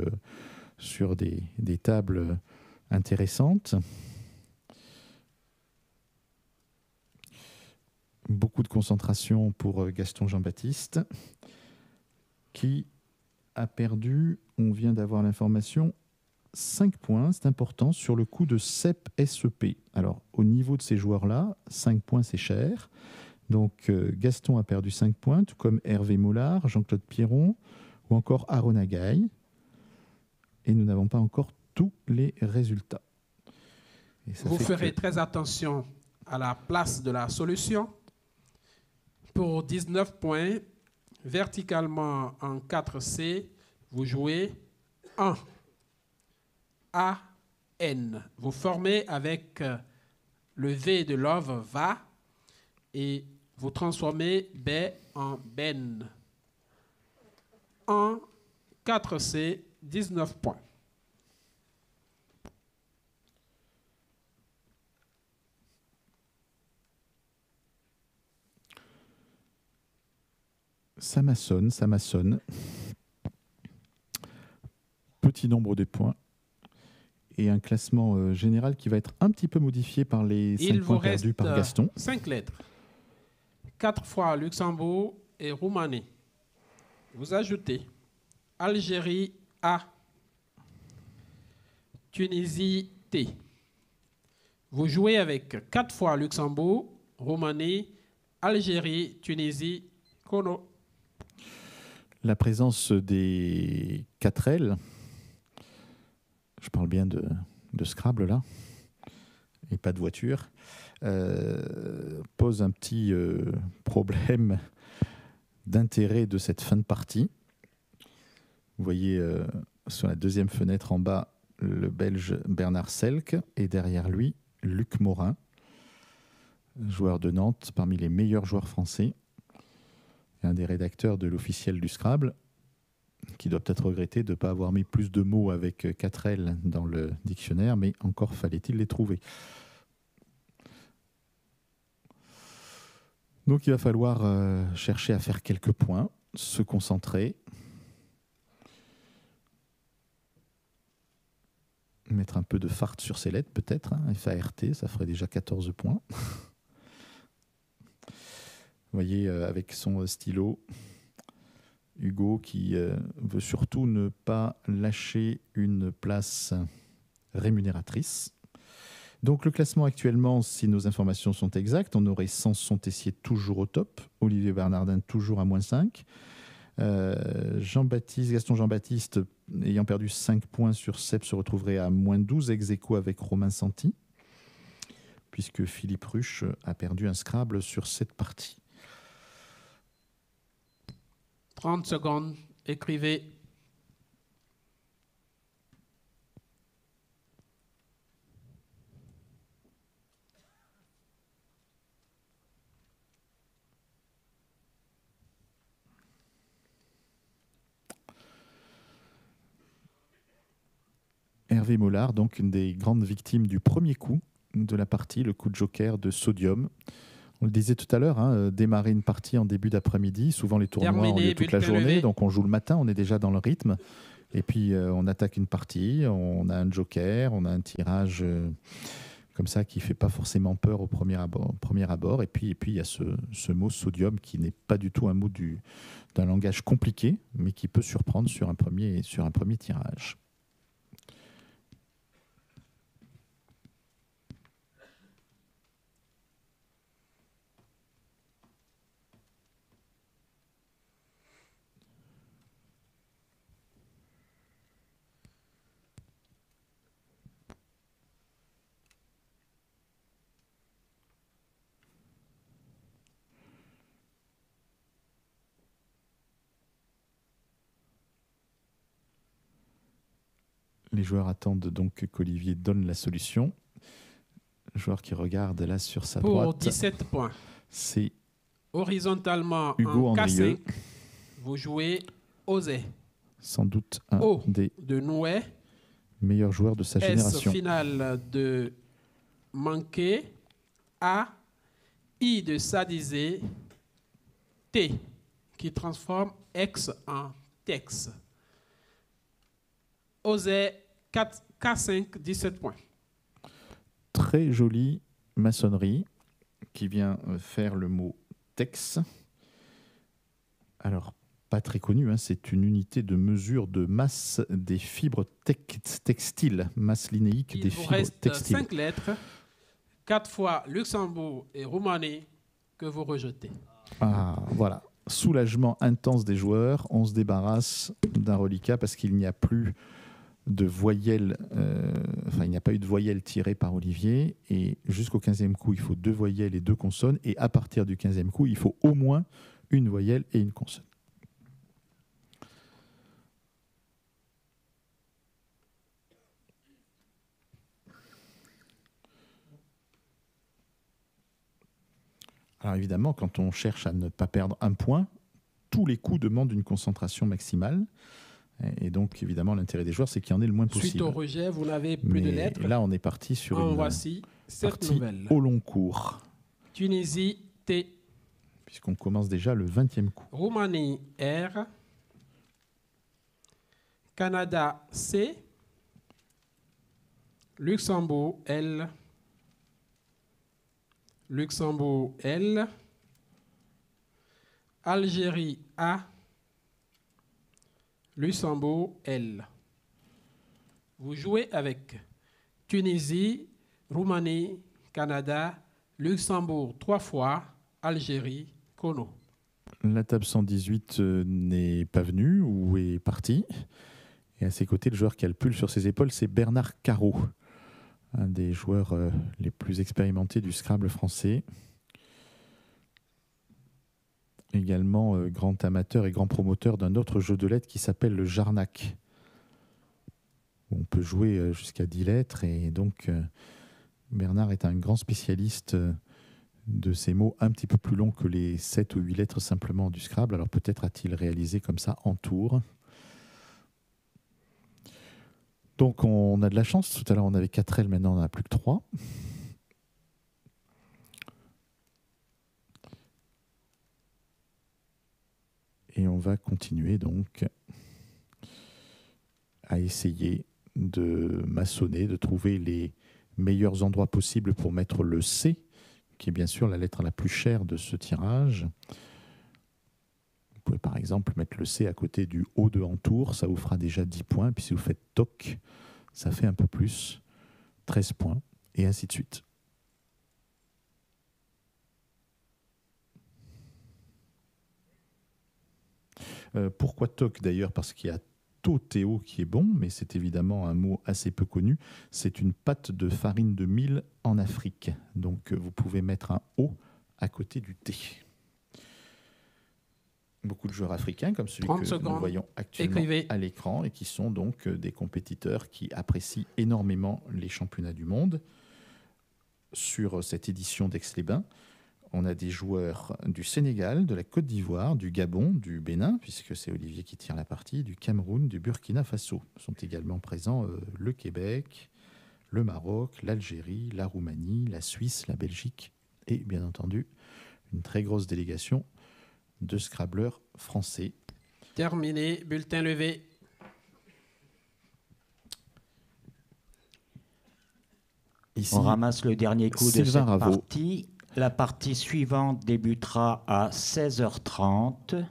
sur des tables intéressantes. Beaucoup de concentration pour Gaston Jean-Baptiste, qui a perdu, on vient d'avoir l'information, 5 points, c'est important, sur le coup de CEP-SEP. Alors, au niveau de ces joueurs-là, 5 points, c'est cher. Donc, Gaston a perdu 5 points, tout comme Hervé Mollard, Jean-Claude Piron ou encore Aaron Agaï. Et nous n'avons pas encore tous les résultats. Vous ferez très attention à la place de la solution. Pour 19 points, verticalement en 4C, vous jouez 1. A, N. Vous formez avec le V de love, va, et vous transformez B en ben. En 4C, 19 points. Ça maçonne. Petit nombre de points. Et un classement général qui va être un petit peu modifié par les 5 points perdus par Gaston. 5 lettres. 4 fois Luxembourg et Roumanie. Vous ajoutez Algérie A, Tunisie T, Vous jouez avec 4 fois Luxembourg, Roumanie, Algérie, Tunisie, Kono. La présence des 4L, je parle bien de Scrabble là, et pas de voiture, pose un petit problème d'intérêt de cette fin de partie. Vous voyez sur la deuxième fenêtre en bas le Belge Bernard Selk et derrière lui Luc Morin, joueur de Nantes, parmi les meilleurs joueurs français, et un des rédacteurs de l'officiel du Scrabble, qui doit peut-être regretter de ne pas avoir mis plus de mots avec 4L dans le dictionnaire, mais encore fallait-il les trouver. Donc il va falloir chercher à faire quelques points, se concentrer, mettre un peu de fart sur ses lettres peut-être, hein, FART, ça ferait déjà 14 points. Vous voyez avec son stylo, Hugo qui veut surtout ne pas lâcher une place rémunératrice. Donc le classement actuellement, si nos informations sont exactes, on aurait Samson Tessier toujours au top, Olivier Bernardin toujours à -5, Gaston Jean-Baptiste ayant perdu 5 points sur Seb se retrouverait à -12, ex-aequo avec Romain Santi, puisque Philippe Ruche a perdu un Scrabble sur cette partie. 30 secondes, écrivez. Hervé Mollard, donc une des grandes victimes du premier coup de la partie, le coup de joker de Sodium. On le disait tout à l'heure, hein, démarrer une partie en début d'après-midi, souvent les tournois ont lieu toute la journée, donc on joue le matin, on est déjà dans le rythme, et puis on attaque une partie, on a un joker, on a un tirage comme ça qui ne fait pas forcément peur au premier abord, et puis il y a ce mot Sodium qui n'est pas du tout un mot d'un langage compliqué, mais qui peut surprendre sur un premier tirage. Les joueurs attendent donc qu'Olivier donne la solution. Le joueur qui regarde là sur sa droite. Pour 17 points. C'est horizontalement Hugo en Andrieux. K5. Vous jouez Osé. Sans doute un des de Nouet. meilleurs joueurs de sa génération. S finale de Manqué. A. I de Sadizé. T qui transforme X en Tex. Osé 4K5, 17 points. Très jolie maçonnerie qui vient faire le mot Tex. Alors, pas très connu, hein, c'est une unité de mesure de masse des fibres textiles, masse linéique des fibres textiles. Il vous reste 5 lettres, 4 fois Luxembourg et Roumanie que vous rejetez. Ah, voilà. Soulagement intense des joueurs, on se débarrasse d'un reliquat parce qu'il n'y a plus de voyelles, il n'y a pas eu de voyelles tirées par Olivier, et jusqu'au 15e coup, il faut 2 voyelles et 2 consonnes, et à partir du 15e coup, il faut au moins une voyelle et une consonne. Alors évidemment, quand on cherche à ne pas perdre un point, tous les coups demandent une concentration maximale. Et donc, évidemment, l'intérêt des joueurs, c'est qu'il y en ait le moins possible. Suite au rejet, vous n'avez plus de lettres. Là, on est parti sur une voici cette nouvelle. au long cours. Tunisie, T. Puisqu'on commence déjà le 20e coup. Roumanie, R. Canada, C. Luxembourg, L. Luxembourg, L. Algérie, A. Luxembourg, L. Vous jouez avec Tunisie, Roumanie, Canada, Luxembourg 3 fois, Algérie, chrono. La table 118 n'est pas venue ou est partie. Et à ses côtés, le joueur qui a le pull sur ses épaules, c'est Bernard Carreau, un des joueurs les plus expérimentés du Scrabble français. Également grand amateur et grand promoteur d'un autre jeu de lettres qui s'appelle le Jarnac. On peut jouer jusqu'à 10 lettres et donc Bernard est un grand spécialiste de ces mots un petit peu plus longs que les 7 ou 8 lettres simplement du Scrabble. Alors peut-être a-t-il réalisé comme ça en tour. Donc on a de la chance. Tout à l'heure on avait 4 L, maintenant on n'en a plus que 3. Et on va continuer donc à essayer de maçonner, de trouver les meilleurs endroits possibles pour mettre le C, qui est bien sûr la lettre la plus chère de ce tirage. Vous pouvez par exemple mettre le C à côté du O de en tour, ça vous fera déjà 10 points. Puis si vous faites toc, ça fait un peu plus, 13 points, et ainsi de suite. Pourquoi toc d'ailleurs? Parce qu'il y a totéo qui est bon, mais c'est évidemment un mot assez peu connu. C'est une pâte de farine de mil en Afrique. Donc vous pouvez mettre un O à côté du T. Beaucoup de joueurs africains, comme celui que nous voyons actuellement à l'écran, et qui sont donc des compétiteurs qui apprécient énormément les championnats du monde. Sur cette édition d'Aix-les-Bains, on a des joueurs du Sénégal, de la Côte d'Ivoire, du Gabon, du Bénin, puisque c'est Olivier qui tire la partie, du Cameroun, du Burkina Faso. Sont également présents le Québec, le Maroc, l'Algérie, la Roumanie, la Suisse, la Belgique et bien entendu une très grosse délégation de Scrabbleurs français. Terminé, bulletin levé. Ici, on ramasse le dernier coup de cette partie. La partie suivante débutera à 16h30.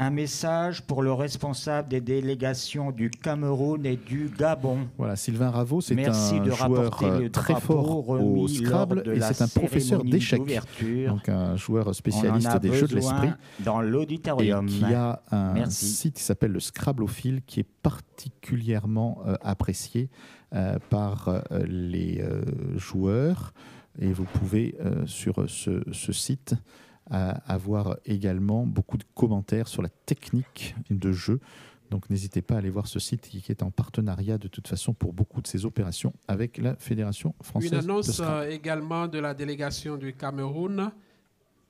Un message pour le responsable des délégations du Cameroun et du Gabon. Voilà, Sylvain Raveau, c'est un joueur très fort au Scrabble et c'est un professeur d'échecs. Donc un joueur spécialiste des jeux de l'esprit. Dans l'auditorium. Et qui a un site qui s'appelle le Scrabblophile, qui est particulièrement apprécié par les joueurs. Et vous pouvez, sur ce site, avoir également beaucoup de commentaires sur la technique de jeu. Donc n'hésitez pas à aller voir ce site qui est en partenariat de toute façon pour beaucoup de ces opérations avec la Fédération française de Scrabble. Une annonce également de la délégation du Cameroun.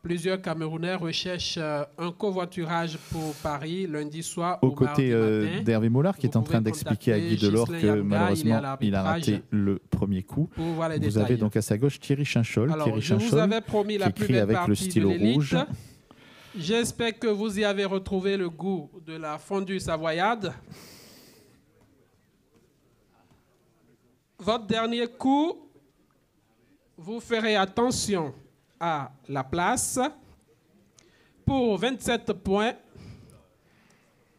Plusieurs Camerounais recherchent un covoiturage pour Paris lundi soir aux côtés d'Hervé Mollard qui est en train d'expliquer à Guy Delors que malheureusement il a raté le premier coup. Vous avez donc à sa gauche Thierry Chinchol, je vous avais promis la plus belle avec le stylo rouge. J'espère que vous y avez retrouvé le goût de la fondue savoyarde. Votre dernier coup, vous ferez attention à la place. Pour 27 points,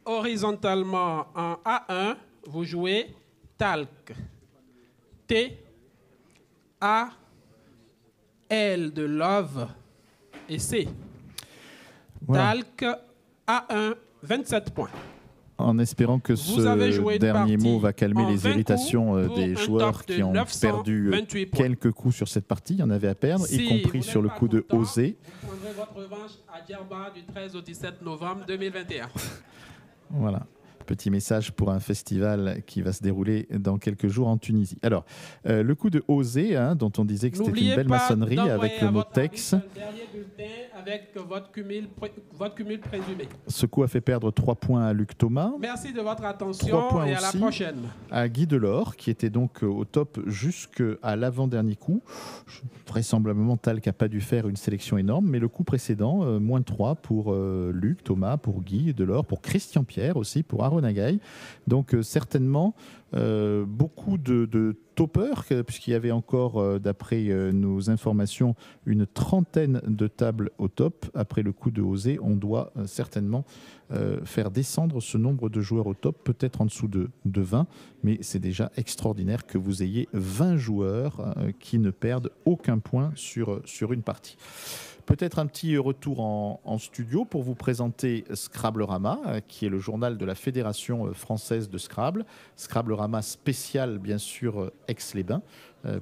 horizontalement en A1, vous jouez talc. T, A, L de love et C. Voilà. Talc, A1, 27 points. En espérant que ce dernier mot va calmer les irritations des joueurs qui ont perdu quelques coups sur cette partie. Il y en avait à perdre, y compris sur le coup de Osé. Vous prendrez votre revanche à Djerba du 13 au 17 novembre 2021. Voilà. Petit message pour un festival qui va se dérouler dans quelques jours en Tunisie. Alors, le coup de Osé, dont on disait que c'était une belle maçonnerie avec le mot Tex. Avec votre cumul présumé. Ce coup a fait perdre 3 points à Luc Thomas. Merci de votre attention et à la prochaine. À Guy Delors, qui était donc au top jusqu'à l'avant-dernier coup. Vraisemblablement, Talc n'a pas dû faire une sélection énorme, mais le coup précédent, moins 3 pour Luc Thomas, pour Guy Delors, pour Christian Pierre aussi, pour Aaron Agaï. Donc certainement beaucoup de toppers, puisqu'il y avait encore, d'après nos informations, une trentaine de tables au top. Après le coup de Osé, on doit certainement faire descendre ce nombre de joueurs au top, peut-être en dessous de 20, mais c'est déjà extraordinaire que vous ayez 20 joueurs qui ne perdent aucun point sur une partie. Peut-être un petit retour en studio pour vous présenter Scrablerama, qui est le journal de la Fédération française de Scrabble. Scrablerama spécial, bien sûr, Aix-les-Bains,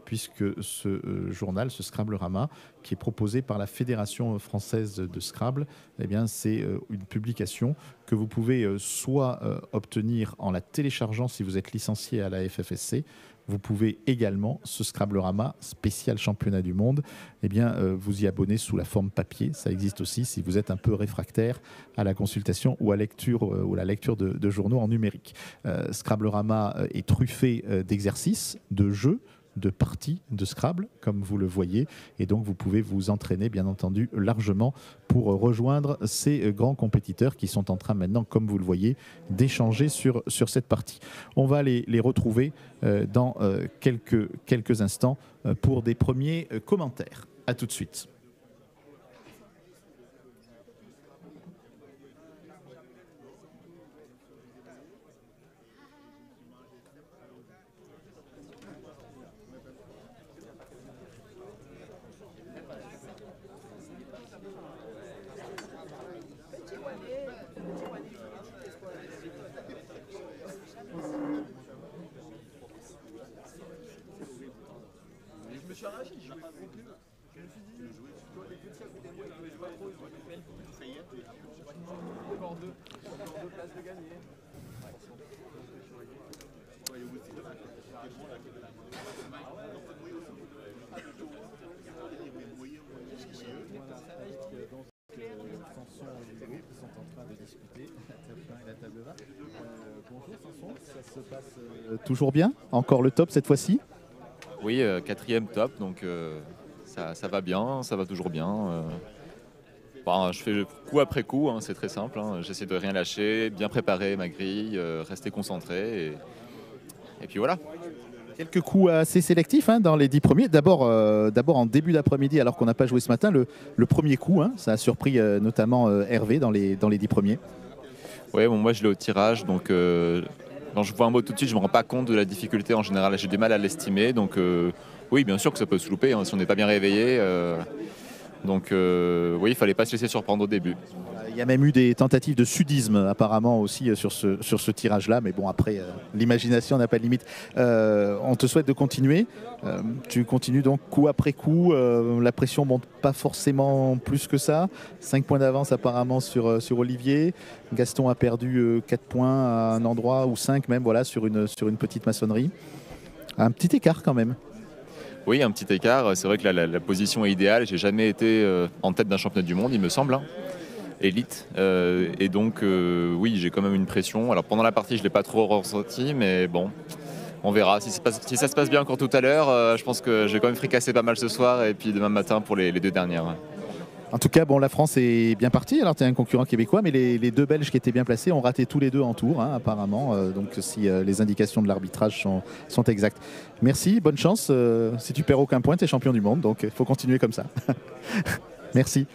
puisque ce journal, ce Scrablerama, qui est proposé par la Fédération française de Scrabble, eh bien, c'est une publication que vous pouvez soit obtenir en la téléchargeant si vous êtes licencié à la FFSC. Vous pouvez également, ce Scrablerama spécial championnat du monde, eh bien, vous y abonner sous la forme papier. Ça existe aussi si vous êtes un peu réfractaire à la consultation ou à la lecture de journaux en numérique. Scrablerama est truffé d'exercices, de jeux, de parties de Scrabble, comme vous le voyez. Et donc, vous pouvez vous entraîner, bien entendu, largement pour rejoindre ces grands compétiteurs qui sont en train maintenant, comme vous le voyez, d'échanger sur cette partie. On va les retrouver dans quelques instants pour des premiers commentaires. À tout de suite. Toujours bien? Encore le top cette fois-ci? Oui, 4e top, donc ça va bien, ça va toujours bien. Bon, je fais coup après coup, hein, c'est très simple. Hein. J'essaie de rien lâcher, bien préparer ma grille, rester concentré. Et puis voilà. Quelques coups assez sélectifs hein, dans les 10 premiers. D'abord en début d'après-midi, alors qu'on n'a pas joué ce matin, le premier coup, hein, ça a surpris notamment Hervé dans les 10 premiers. Oui, bon, moi je l'ai au tirage, donc quand je vois un mot tout de suite, je ne me rends pas compte de la difficulté en général. J'ai du mal à l'estimer, donc oui, bien sûr que ça peut se louper hein, si on n'est pas bien réveillé. Donc oui, il ne fallait pas se laisser surprendre au début. Il y a même eu des tentatives de sudisme apparemment aussi sur ce tirage-là, mais bon après, l'imagination n'a pas de limite. On te souhaite de continuer. Tu continues donc coup après coup. La pression ne monte pas forcément plus que ça. 5 points d'avance apparemment sur Olivier. Gaston a perdu 4 points à un endroit, ou 5 même, voilà, sur une petite maçonnerie. Un petit écart quand même. Oui, un petit écart. C'est vrai que la position est idéale. J'ai jamais été en tête d'un championnat du monde, il me semble, hein, élite. Et donc, oui, j'ai quand même une pression. Alors pendant la partie, je ne l'ai pas trop ressenti, mais bon, on verra. Si ça se passe bien encore tout à l'heure, je pense que j'ai quand même fricassé pas mal ce soir et puis demain matin pour les 2 dernières. En tout cas, bon, la France est bien partie. Alors, tu es un concurrent québécois, mais les 2 Belges qui étaient bien placés ont raté tous les 2 en tour, hein, apparemment. Donc, si les indications de l'arbitrage sont exactes. Merci, bonne chance. Si tu perds aucun point, tu es champion du monde. Donc, il faut continuer comme ça. Merci.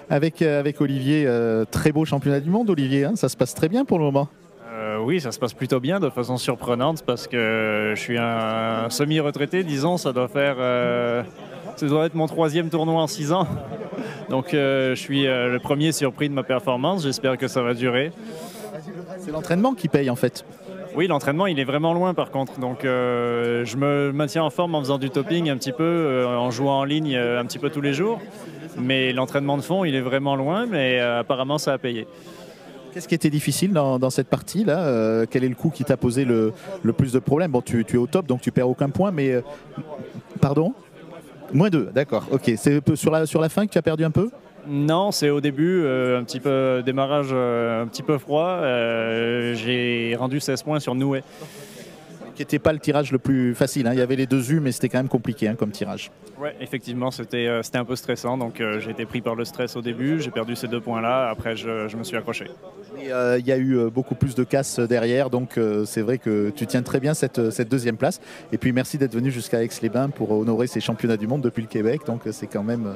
Avec Olivier, très beau championnat du monde, Olivier. Hein, ça se passe très bien pour le moment. Oui, ça se passe plutôt bien de façon surprenante parce que je suis un semi-retraité, disons. Ça doit être mon 3e tournoi en 6 ans. Donc je suis le premier surpris de ma performance. J'espère que ça va durer. C'est l'entraînement qui paye en fait. Oui, l'entraînement il est vraiment loin par contre. Donc je me maintiens en forme en faisant du topping un petit peu, en jouant en ligne un petit peu tous les jours. Mais l'entraînement de fond il est vraiment loin, mais apparemment ça a payé. Qu'est-ce qui était difficile dans cette partie-là? Quel est le coup qui t'a posé le plus de problèmes? Bon, tu es au top, donc tu perds aucun point, mais... Pardon? -2, d'accord. Ok. C'est sur la fin que tu as perdu un peu? Non, c'est au début, un petit peu démarrage un petit peu froid. J'ai rendu 16 points sur Noué. qui n'était pas le tirage le plus facile. Hein. Il y avait les 2 U, mais c'était quand même compliqué hein, comme tirage. Ouais, effectivement, c'était un peu stressant. Donc j'ai été pris par le stress au début. J'ai perdu ces 2 points-là. Après, je me suis accroché. Il y a eu beaucoup plus de casse derrière. Donc c'est vrai que tu tiens très bien cette 2e place. Et puis merci d'être venu jusqu'à Aix-les-Bains pour honorer ces championnats du monde depuis le Québec. Donc c'est quand même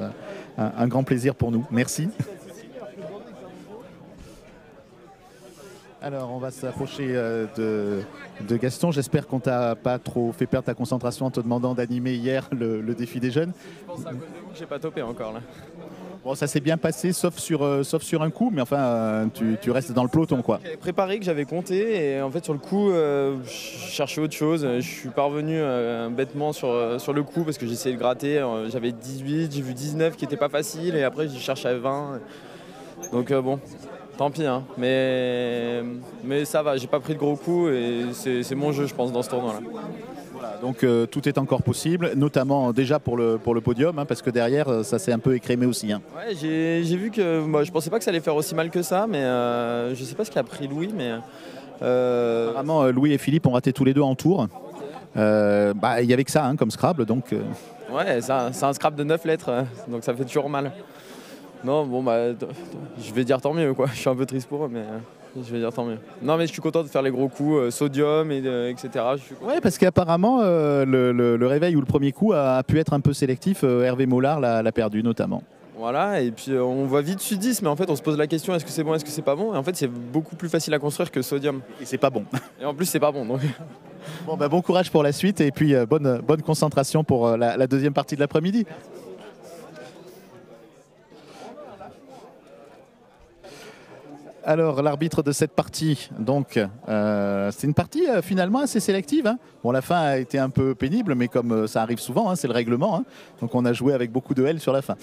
un grand plaisir pour nous. Merci. Alors, on va s'approcher de Gaston. J'espère qu'on t'a pas trop fait perdre ta concentration en te demandant d'animer hier le défi des jeunes. Je pense à cause de vous que j'ai pas topé encore là. Bon, ça s'est bien passé, sauf sur un coup, mais enfin, tu restes dans le peloton, quoi. J'avais préparé, que j'avais compté, et en fait sur le coup, je cherchais autre chose. Je suis pas revenu bêtement sur le coup parce que j'essayais de gratter. J'avais 18, j'ai vu 19 qui était pas facile, et après j'ai cherché à 20. Donc bon. Tant pis, hein. Mais ça va, j'ai pas pris de gros coups et c'est mon jeu, je pense, dans ce tournoi-là. Voilà, donc tout est encore possible, notamment déjà pour le podium, hein, parce que derrière, ça s'est un peu écrémé aussi. Hein. Ouais, j'ai vu que je pensais pas que ça allait faire aussi mal que ça, mais je sais pas ce qu'a pris Louis, mais... Apparemment, Louis et Philippe ont raté tous les 2 en tour. Il y avait que ça hein, comme Scrabble, donc... Ouais, c'est un Scrabble de 9 lettres, donc ça fait toujours mal. Non, bon, je vais dire tant mieux, quoi. Je suis un peu triste pour eux, mais je vais dire tant mieux. Non, mais je suis content de faire les gros coups, sodium, etc. Ouais, parce qu'apparemment, le réveil ou le premier coup a pu être un peu sélectif. Hervé Mollard l'a perdu, notamment. Voilà, et puis on voit vite Sudis, mais en fait, on se pose la question, est-ce que c'est bon, est-ce que c'est pas bon? Et en fait, c'est beaucoup plus facile à construire que sodium. Et c'est pas bon. Et en plus, c'est pas bon, donc... Bon, bon courage pour la suite, et puis bonne concentration pour la 2e partie de l'après-midi. Alors, l'arbitre de cette partie, donc, c'est une partie finalement assez sélective. Hein. Bon, la fin a été un peu pénible, mais comme ça arrive souvent, hein, c'est le règlement. Hein. Donc, on a joué avec beaucoup de L sur la fin.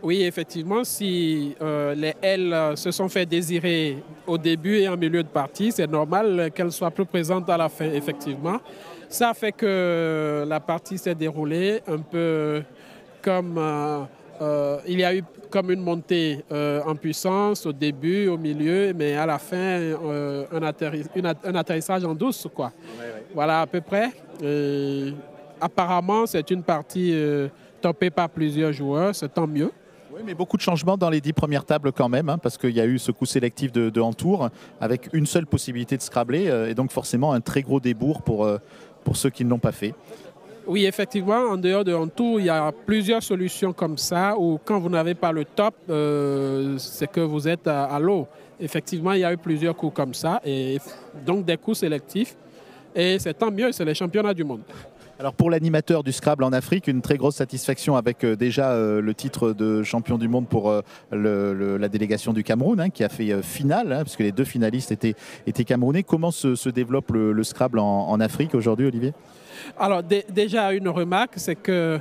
Oui, effectivement, si les L se sont fait désirer au début et en milieu de partie, c'est normal qu'elles soient plus présentes à la fin, effectivement. Ça fait que la partie s'est déroulée un peu comme... il y a eu comme une montée en puissance au début, au milieu, mais à la fin, un atterrissage en douce, quoi. Ouais. Voilà, à peu près. Apparemment, c'est une partie topée par plusieurs joueurs, c'est tant mieux. Oui, mais beaucoup de changements dans les 10 premières tables quand même, hein, parce qu'il y a eu ce coup sélectif de Entour, avec une seule possibilité de scrabler, et donc forcément un très gros débours pour ceux qui ne l'ont pas fait. Oui, effectivement, en dehors de Entour, il y a plusieurs solutions comme ça, où quand vous n'avez pas le top, c'est que vous êtes à l'eau. Effectivement, il y a eu plusieurs coups comme ça, et donc des coups sélectifs. Et c'est tant mieux, c'est les championnats du monde. Alors pour l'animateur du Scrabble en Afrique, une très grosse satisfaction avec déjà le titre de champion du monde pour la délégation du Cameroun, hein, qui a fait finale, hein, parce que les 2 finalistes étaient camerounais. Comment se développe le Scrabble en Afrique aujourd'hui, Olivier ? Alors déjà une remarque, c'est que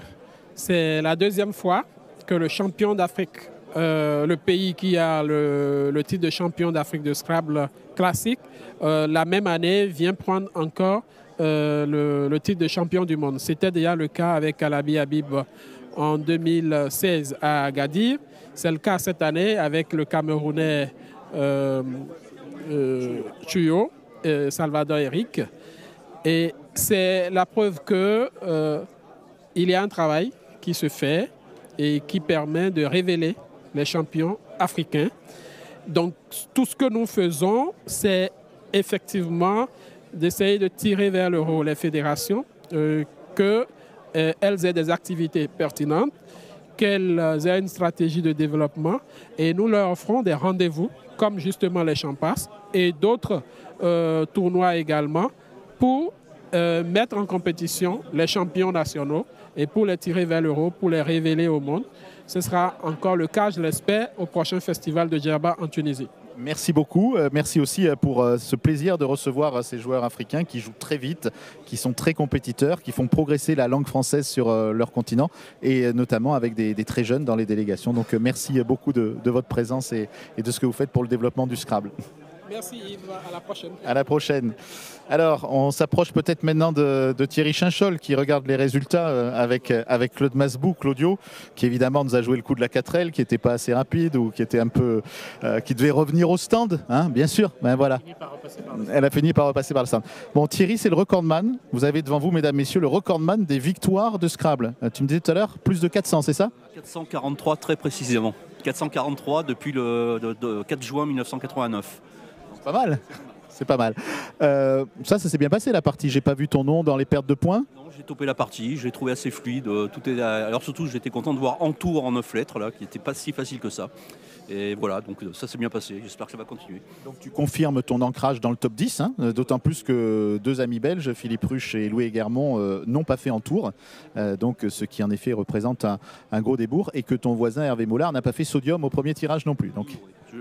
c'est la 2e fois que le champion d'Afrique, le pays qui a le titre de champion d'Afrique de Scrabble classique, la même année vient prendre encore le titre de champion du monde. C'était déjà le cas avec Alabi Habib en 2016 à Agadir. C'est le cas cette année avec le Camerounais Chuyo, Salvador Eric. Et c'est la preuve qu'il y a un travail qui se fait et qui permet de révéler les champions africains. Donc, tout ce que nous faisons, c'est effectivement d'essayer de tirer vers le haut les fédérations, qu'elles aient des activités pertinentes, qu'elles aient une stratégie de développement, et nous leur offrons des rendez-vous, comme justement les Champas, et d'autres tournois également, pour mettre en compétition les champions nationaux et pour les tirer vers le haut, pour les révéler au monde. Ce sera encore le cas, je l'espère, au prochain festival de Djerba en Tunisie. Merci beaucoup. Merci aussi pour ce plaisir de recevoir ces joueurs africains qui jouent très vite, qui sont très compétiteurs, qui font progresser la langue française sur leur continent et notamment avec des très jeunes dans les délégations. Donc merci beaucoup de votre présence et de ce que vous faites pour le développement du Scrabble. Merci Yves, à la prochaine. À la prochaine. Alors, on s'approche peut-être maintenant de Thierry Chinchol qui regarde les résultats avec Claude Masbou, Claudio, qui évidemment nous a joué le coup de la 4L, qui n'était pas assez rapide ou qui était un peu, qui devait revenir au stand, hein, bien sûr. Ben voilà. Elle a fini par repasser par le stand. Bon, Thierry, c'est le recordman. Vous avez devant vous, mesdames, messieurs, le recordman des victoires de Scrabble. Tu me disais tout à l'heure, plus de 400, c'est ça? 443 très précisément. 443 depuis le 4 juin 1989. C'est pas mal. C'est pas mal. Ça s'est bien passé la partie. J'ai pas vu ton nom dans les pertes de points. Non, j'ai topé la partie. Je l'ai trouvé assez fluide. Alors surtout, j'étais content de voir Entour en 9 lettres là, qui n'était pas si facile que ça. Et voilà, donc ça s'est bien passé. J'espère que ça va continuer. Donc tu confirmes ton ancrage dans le top 10, hein, d'autant plus que deux amis belges, Philippe Ruche et Louis Guermont, n'ont pas fait en tour. Donc ce qui en effet représente un gros débours, et que ton voisin Hervé Mollard n'a pas fait Sodium au premier tirage non plus. Donc.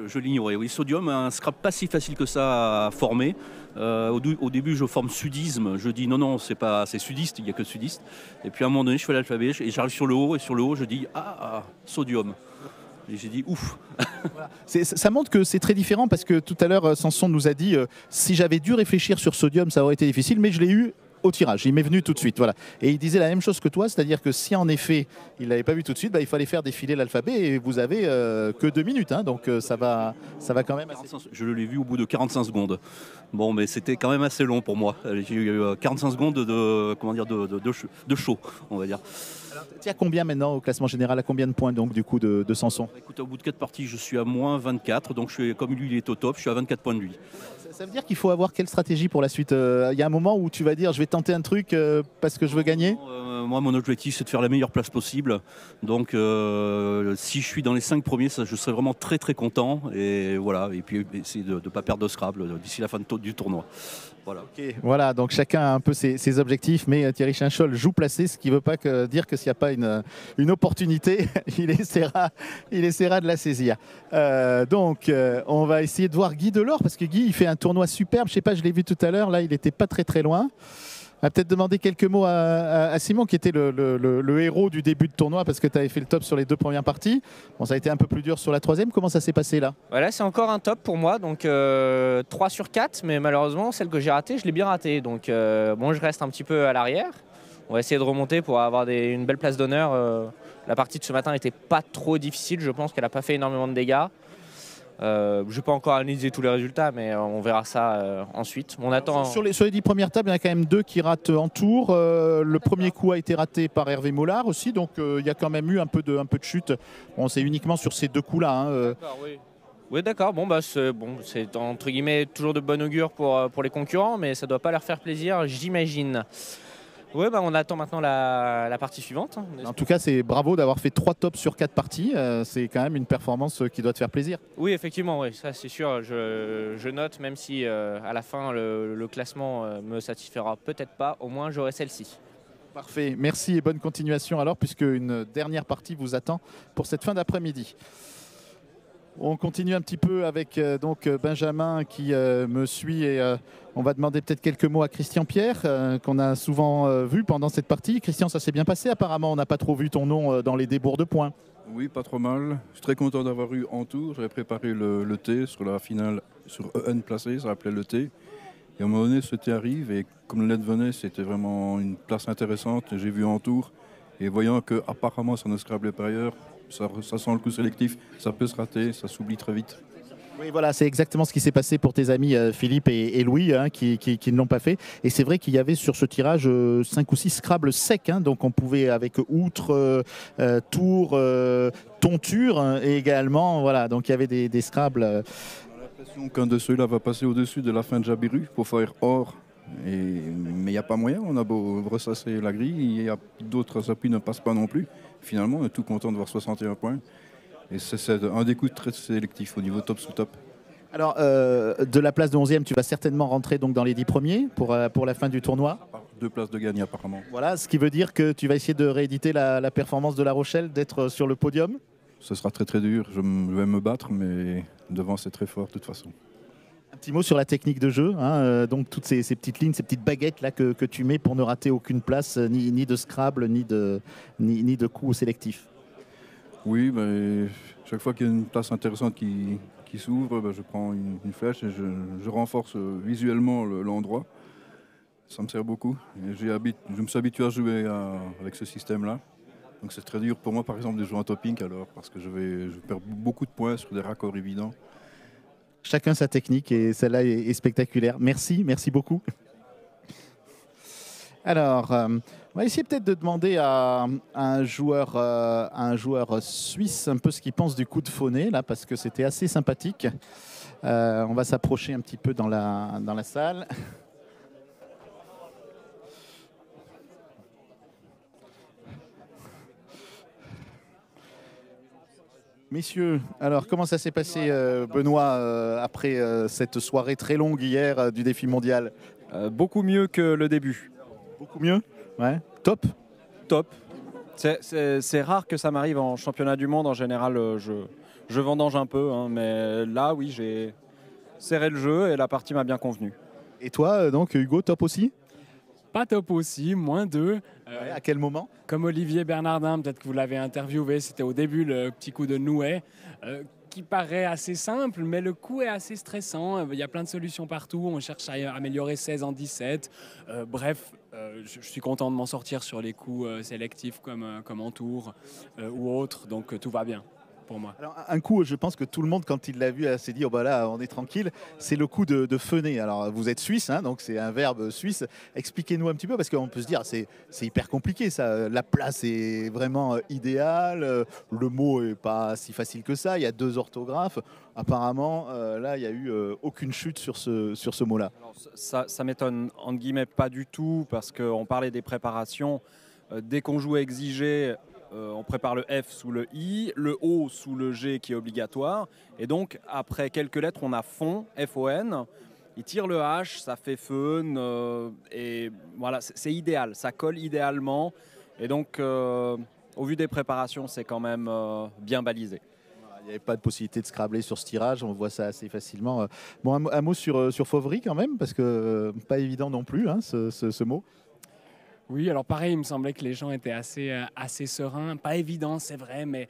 Je l'ignorais. Oui, Sodium, un scrap pas si facile que ça à former. Au début, je forme sudisme. Je dis non, c'est sudiste, il n'y a que sudiste. Et puis à un moment donné, je fais l'alphabet et j'arrive sur le haut. Et sur le haut, je dis Sodium. Et j'ai dit ouf. Voilà. Ça montre que c'est très différent, parce que tout à l'heure, Samson nous a dit si j'avais dû réfléchir sur Sodium, ça aurait été difficile, mais je l'ai eu au tirage, il m'est venu tout de suite, voilà. Et il disait la même chose que toi, c'est-à-dire que si en effet il l'avait pas vu tout de suite, il fallait faire défiler l'alphabet, et vous avez que 2 minutes, hein, donc ça va quand même assez... Je l'ai vu au bout de 45 secondes. Bon, mais c'était quand même assez long pour moi. J'ai eu 45 secondes de chaud, on va dire. Alors, tu es à combien maintenant au classement général, à combien de points donc du coup de Samson? Écoute, au bout de 4 parties, je suis à moins 24, donc comme lui il est au top, je suis à 24 points de lui. Ça veut dire qu'il faut avoir quelle stratégie pour la suite? Il y a un moment où tu vas dire je vais tenter un truc parce que je veux gagner? Moi, mon objectif, c'est de faire la meilleure place possible. Donc, si je suis dans les 5 premiers, je serai vraiment très très content. Et voilà. Et puis, essayer de ne pas perdre de Scrabble d'ici la fin du tournoi. Voilà. Okay. Voilà, donc chacun a un peu ses objectifs, mais Thierry Chinchol joue placé, ce qui ne veut pas dire que s'il n'y a pas une opportunité, il essaiera de la saisir. Donc, on va essayer de voir Guy Delors, parce que Guy, il fait un tournoi superbe. Je ne sais pas, je l'ai vu tout à l'heure, là, il n'était pas très très loin. On va peut-être demander quelques mots à Simon, qui était le héros du début de tournoi, parce que tu avais fait le top sur les 2 premières parties. Bon, ça a été un peu plus dur sur la 3e. Comment ça s'est passé là? Voilà, c'est encore un top pour moi, donc 3 sur 4, mais malheureusement, celle que j'ai ratée, je l'ai bien ratée. Donc bon, je reste un petit peu à l'arrière. On va essayer de remonter pour avoir une belle place d'honneur. La partie de ce matin n'était pas trop difficile, je pense qu'elle n'a pas fait énormément de dégâts. Je n'ai pas encore analysé tous les résultats, mais on verra ça ensuite. On attend... Sur les 10 premières tables, il y en a quand même 2 qui ratent en tour. Le premier coup a été raté par Hervé Mollard aussi, donc il y a quand même eu un peu de chute. Bon, c'est uniquement sur ces 2 coups-là. Hein, D'accord, oui. Oui, d'accord. Bon, c'est entre guillemets toujours de bon augure pour les concurrents, mais ça ne doit pas leur faire plaisir, j'imagine. Oui, on attend maintenant la partie suivante. En tout cas, c'est bravo d'avoir fait 3 tops sur 4 parties. C'est quand même une performance qui doit te faire plaisir. Oui, effectivement, oui, ça c'est sûr. Je note, même si à la fin le classement me satisfera peut-être pas, au moins j'aurai celle-ci. Parfait, merci et bonne continuation alors, puisque une dernière partie vous attend pour cette fin d'après-midi. On continue un petit peu avec donc Benjamin qui me suit, et on va demander peut-être quelques mots à Christian Pierre qu'on a souvent vu pendant cette partie. Christian, ça s'est bien passé apparemment, on n'a pas trop vu ton nom dans les débours de points. Oui, pas trop mal. Je suis très content d'avoir eu en tour. J'avais préparé le T sur la finale sur EN placé, ça s'appelait le T. Et à un moment donné, ce T arrive et comme le net venait, c'était vraiment une place intéressante. J'ai vu en tour et voyant qu'apparemment ça ne scrablait pas ailleurs, ça sent le coup sélectif, ça peut se rater, ça s'oublie très vite. Oui, voilà, c'est exactement ce qui s'est passé pour tes amis Philippe et Louis hein, qui ne l'ont pas fait. Et c'est vrai qu'il y avait sur ce tirage 5 ou 6 Scrabble secs. Hein, donc on pouvait, avec outre, tour, tonture également. Voilà, donc il y avait des Scrabble. On a l'impression qu'un de ceux-là va passer au-dessus de la fin de Jabiru pour faire or. Mais il n'y a pas moyen, on a beau ressasser la grille, il y a d'autres appuis ne passent pas non plus. Finalement, on est tout content de voir 61 points. Et c'est un des coups très sélectifs au niveau top sous top. Alors, de la place de 11e, tu vas certainement rentrer donc dans les 10 premiers pour la fin du tournoi. 2 places de gagne apparemment. Voilà, ce qui veut dire que tu vas essayer de rééditer la performance de La Rochelle, d'être sur le podium. Ce sera très très dur, je vais me battre, mais devant c'est très fort de toute façon. Un petit mot sur la technique de jeu, hein, donc toutes ces petites lignes, ces petites baguettes là que tu mets pour ne rater aucune place, ni de Scrabble, ni de coups sélectifs. Oui, mais chaque fois qu'il y a une place intéressante qui qui s'ouvre, je prends une flèche et je renforce visuellement l'endroit. Ça me sert beaucoup. Et je me suis habitué à jouer avec ce système-là. Donc c'est très dur pour moi, par exemple, de jouer en topping alors, parce que je perds beaucoup de points sur des raccords évidents. Chacun sa technique et celle-là est spectaculaire. Merci beaucoup. Alors, on va essayer peut-être de demander à un joueur suisse un peu ce qu'il pense du coup de Fauné, là, parce que c'était assez sympathique. On va s'approcher un petit peu dans la salle. Messieurs, alors comment ça s'est passé, Benoît, après cette soirée très longue hier du défi mondial? Beaucoup mieux que le début. Beaucoup mieux? Ouais. Top? Top. C'est rare que ça m'arrive en championnat du monde. En général, je vendange un peu, hein, mais là, oui, j'ai serré le jeu et la partie m'a bien convenu. Et toi, donc, Hugo, top aussi? Pas top aussi, -2. Ouais, à quel moment? Comme Olivier Bernardin, peut-être que vous l'avez interviewé, c'était au début le petit coup de Nouet, qui paraît assez simple, mais le coup est assez stressant. Il y a plein de solutions partout, on cherche à améliorer 16 en 17. Bref, je suis content de m'en sortir sur les coups sélectifs comme en tour ou autres, donc tout va bien. Moi. Alors, un coup, je pense que tout le monde, quand il l'a vu, s'est dit, oh bah là, on est tranquille. C'est le coup de Fauné. Alors, vous êtes suisse, hein, donc c'est un verbe suisse. Expliquez-nous un petit peu, parce qu'on peut se dire, c'est hyper compliqué, ça. La place est vraiment idéale. Le mot est pas si facile que ça. Il y a 2 orthographes. Apparemment, là, il n'y a eu aucune chute sur ce mot-là. Ça m'étonne, entre guillemets, pas du tout, parce qu'on parlait des préparations. Dès qu'on joue exigé, on prépare le F sous le I, le O sous le G qui est obligatoire. Et donc, après quelques lettres, on a fond, F-O-N. Il tire le H, ça fait fun. Et voilà, c'est idéal, ça colle idéalement. Et donc, au vu des préparations, c'est quand même bien balisé. Il n'y avait pas de possibilité de scrabler sur ce tirage, on voit ça assez facilement. Bon, un mot sur Fauvery quand même, parce que pas évident non plus, hein, ce mot. Oui, alors pareil, il me semblait que les gens étaient assez sereins. Pas évident, c'est vrai, mais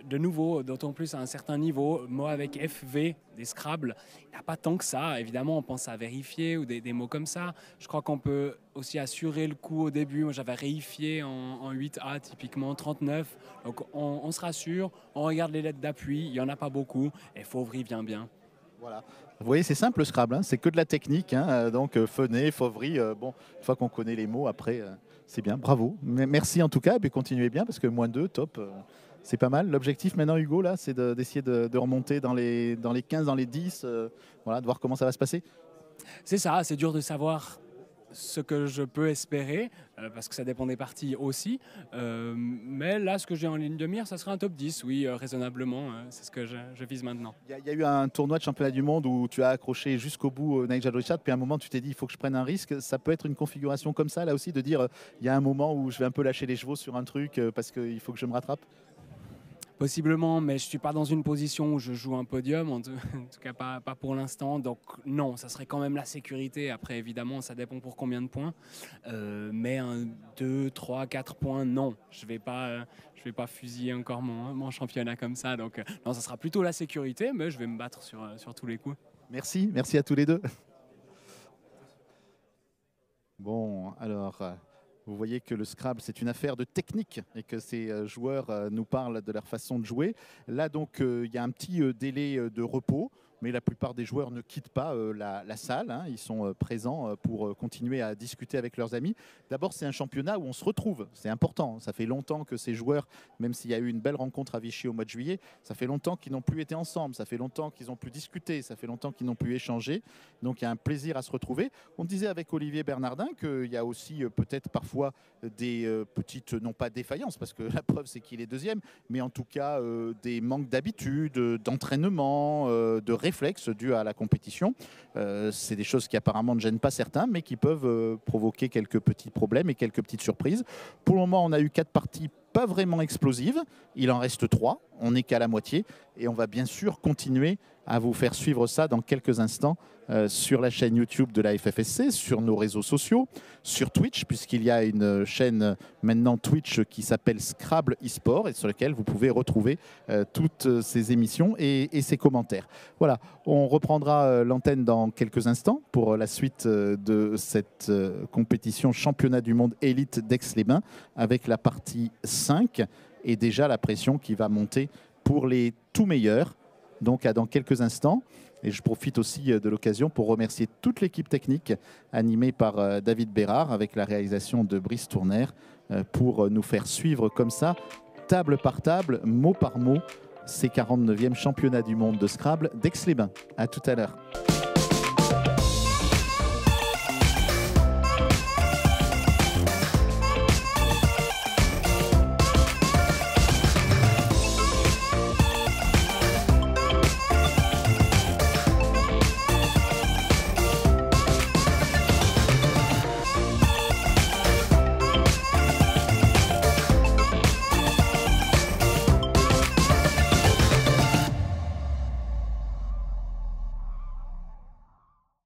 de nouveau, d'autant plus à un certain niveau, mot avec FV, des Scrabble, il n'y a pas tant que ça. Évidemment, on pense à vérifier ou des mots comme ça. Je crois qu'on peut aussi assurer le coup au début. Moi, j'avais réifié en 8A, typiquement 39. Donc, on se rassure, on regarde les lettres d'appui, il n'y en a pas beaucoup, et Fauvery vient bien. Voilà. Vous voyez, c'est simple le Scrabble, hein, c'est que de la technique. Hein, donc, Fauné, Fauvery, bon, une fois qu'on connaît les mots, après, c'est bien. Bravo. Merci en tout cas, et puis continuez bien, parce que -2, top. C'est pas mal. L'objectif maintenant, Hugo, là, c'est d'essayer de remonter dans les 15, dans les 10, voilà, de voir comment ça va se passer. C'est ça, c'est dur de savoir ce que je peux espérer, parce que ça dépend des parties aussi. Mais là, ce que j'ai en ligne de mire, ça sera un top 10, oui, raisonnablement. C'est ce que je vise maintenant. Il y a eu un tournoi de championnat du monde où tu as accroché jusqu'au bout Nigel Richard, puis à un moment, tu t'es dit, il faut que je prenne un risque. Ça peut être une configuration comme ça, là aussi, de dire, il y a un moment où je vais un peu lâcher les chevaux sur un truc parce qu'il faut que je me rattrape. Possiblement, mais je ne suis pas dans une position où je joue un podium, en tout cas pas pour l'instant. Donc non, ça serait quand même la sécurité. Après, évidemment, ça dépend pour combien de points. Mais 2, 3, 4 points, non. Je vais pas fusiller encore mon championnat comme ça. Donc non, ça sera plutôt la sécurité, mais je vais me battre sur tous les coups. Merci à tous les deux. Bon, alors... Vous voyez que le Scrabble, c'est une affaire de technique et que ces joueurs nous parlent de leur façon de jouer. Là, donc, il y a un petit délai de repos, mais la plupart des joueurs ne quittent pas la salle. Hein. Ils sont présents pour continuer à discuter avec leurs amis. D'abord, c'est un championnat où on se retrouve. C'est important. Ça fait longtemps que ces joueurs, même s'il y a eu une belle rencontre à Vichy au mois de juillet, ça fait longtemps qu'ils n'ont plus été ensemble. Ça fait longtemps qu'ils n'ont plus discuté. Ça fait longtemps qu'ils n'ont plus échangé. Donc, il y a un plaisir à se retrouver. On disait avec Olivier Bernardin qu'il y a aussi peut-être parfois des petites, non pas défaillances, parce que la preuve, c'est qu'il est deuxième, mais en tout cas des manques d'habitude, d'entraînement, de réflexes dus à la compétition. C'est des choses qui apparemment ne gênent pas certains, mais qui peuvent provoquer quelques petits problèmes et quelques petites surprises. Pour le moment, on a eu 4 parties pas vraiment explosives. Il en reste 3. On n'est qu'à la moitié. Et on va bien sûr continuer à vous faire suivre ça dans quelques instants sur la chaîne YouTube de la FFSC, sur nos réseaux sociaux, sur Twitch, puisqu'il y a une chaîne maintenant Twitch qui s'appelle Scrabble eSport et sur laquelle vous pouvez retrouver toutes ces émissions et ces commentaires. Voilà, on reprendra l'antenne dans quelques instants pour la suite de cette compétition championnat du monde élite d'Aix-les-Bains avec la partie 5 et déjà la pression qui va monter pour les tout meilleurs. Donc à dans quelques instants. Et je profite aussi de l'occasion pour remercier toute l'équipe technique animée par David Bérard avec la réalisation de Brice Tournaire pour nous faire suivre comme ça, table par table, mot par mot, ces 49e championnats du monde de Scrabble d'Aix-les-Bains. À tout à l'heure.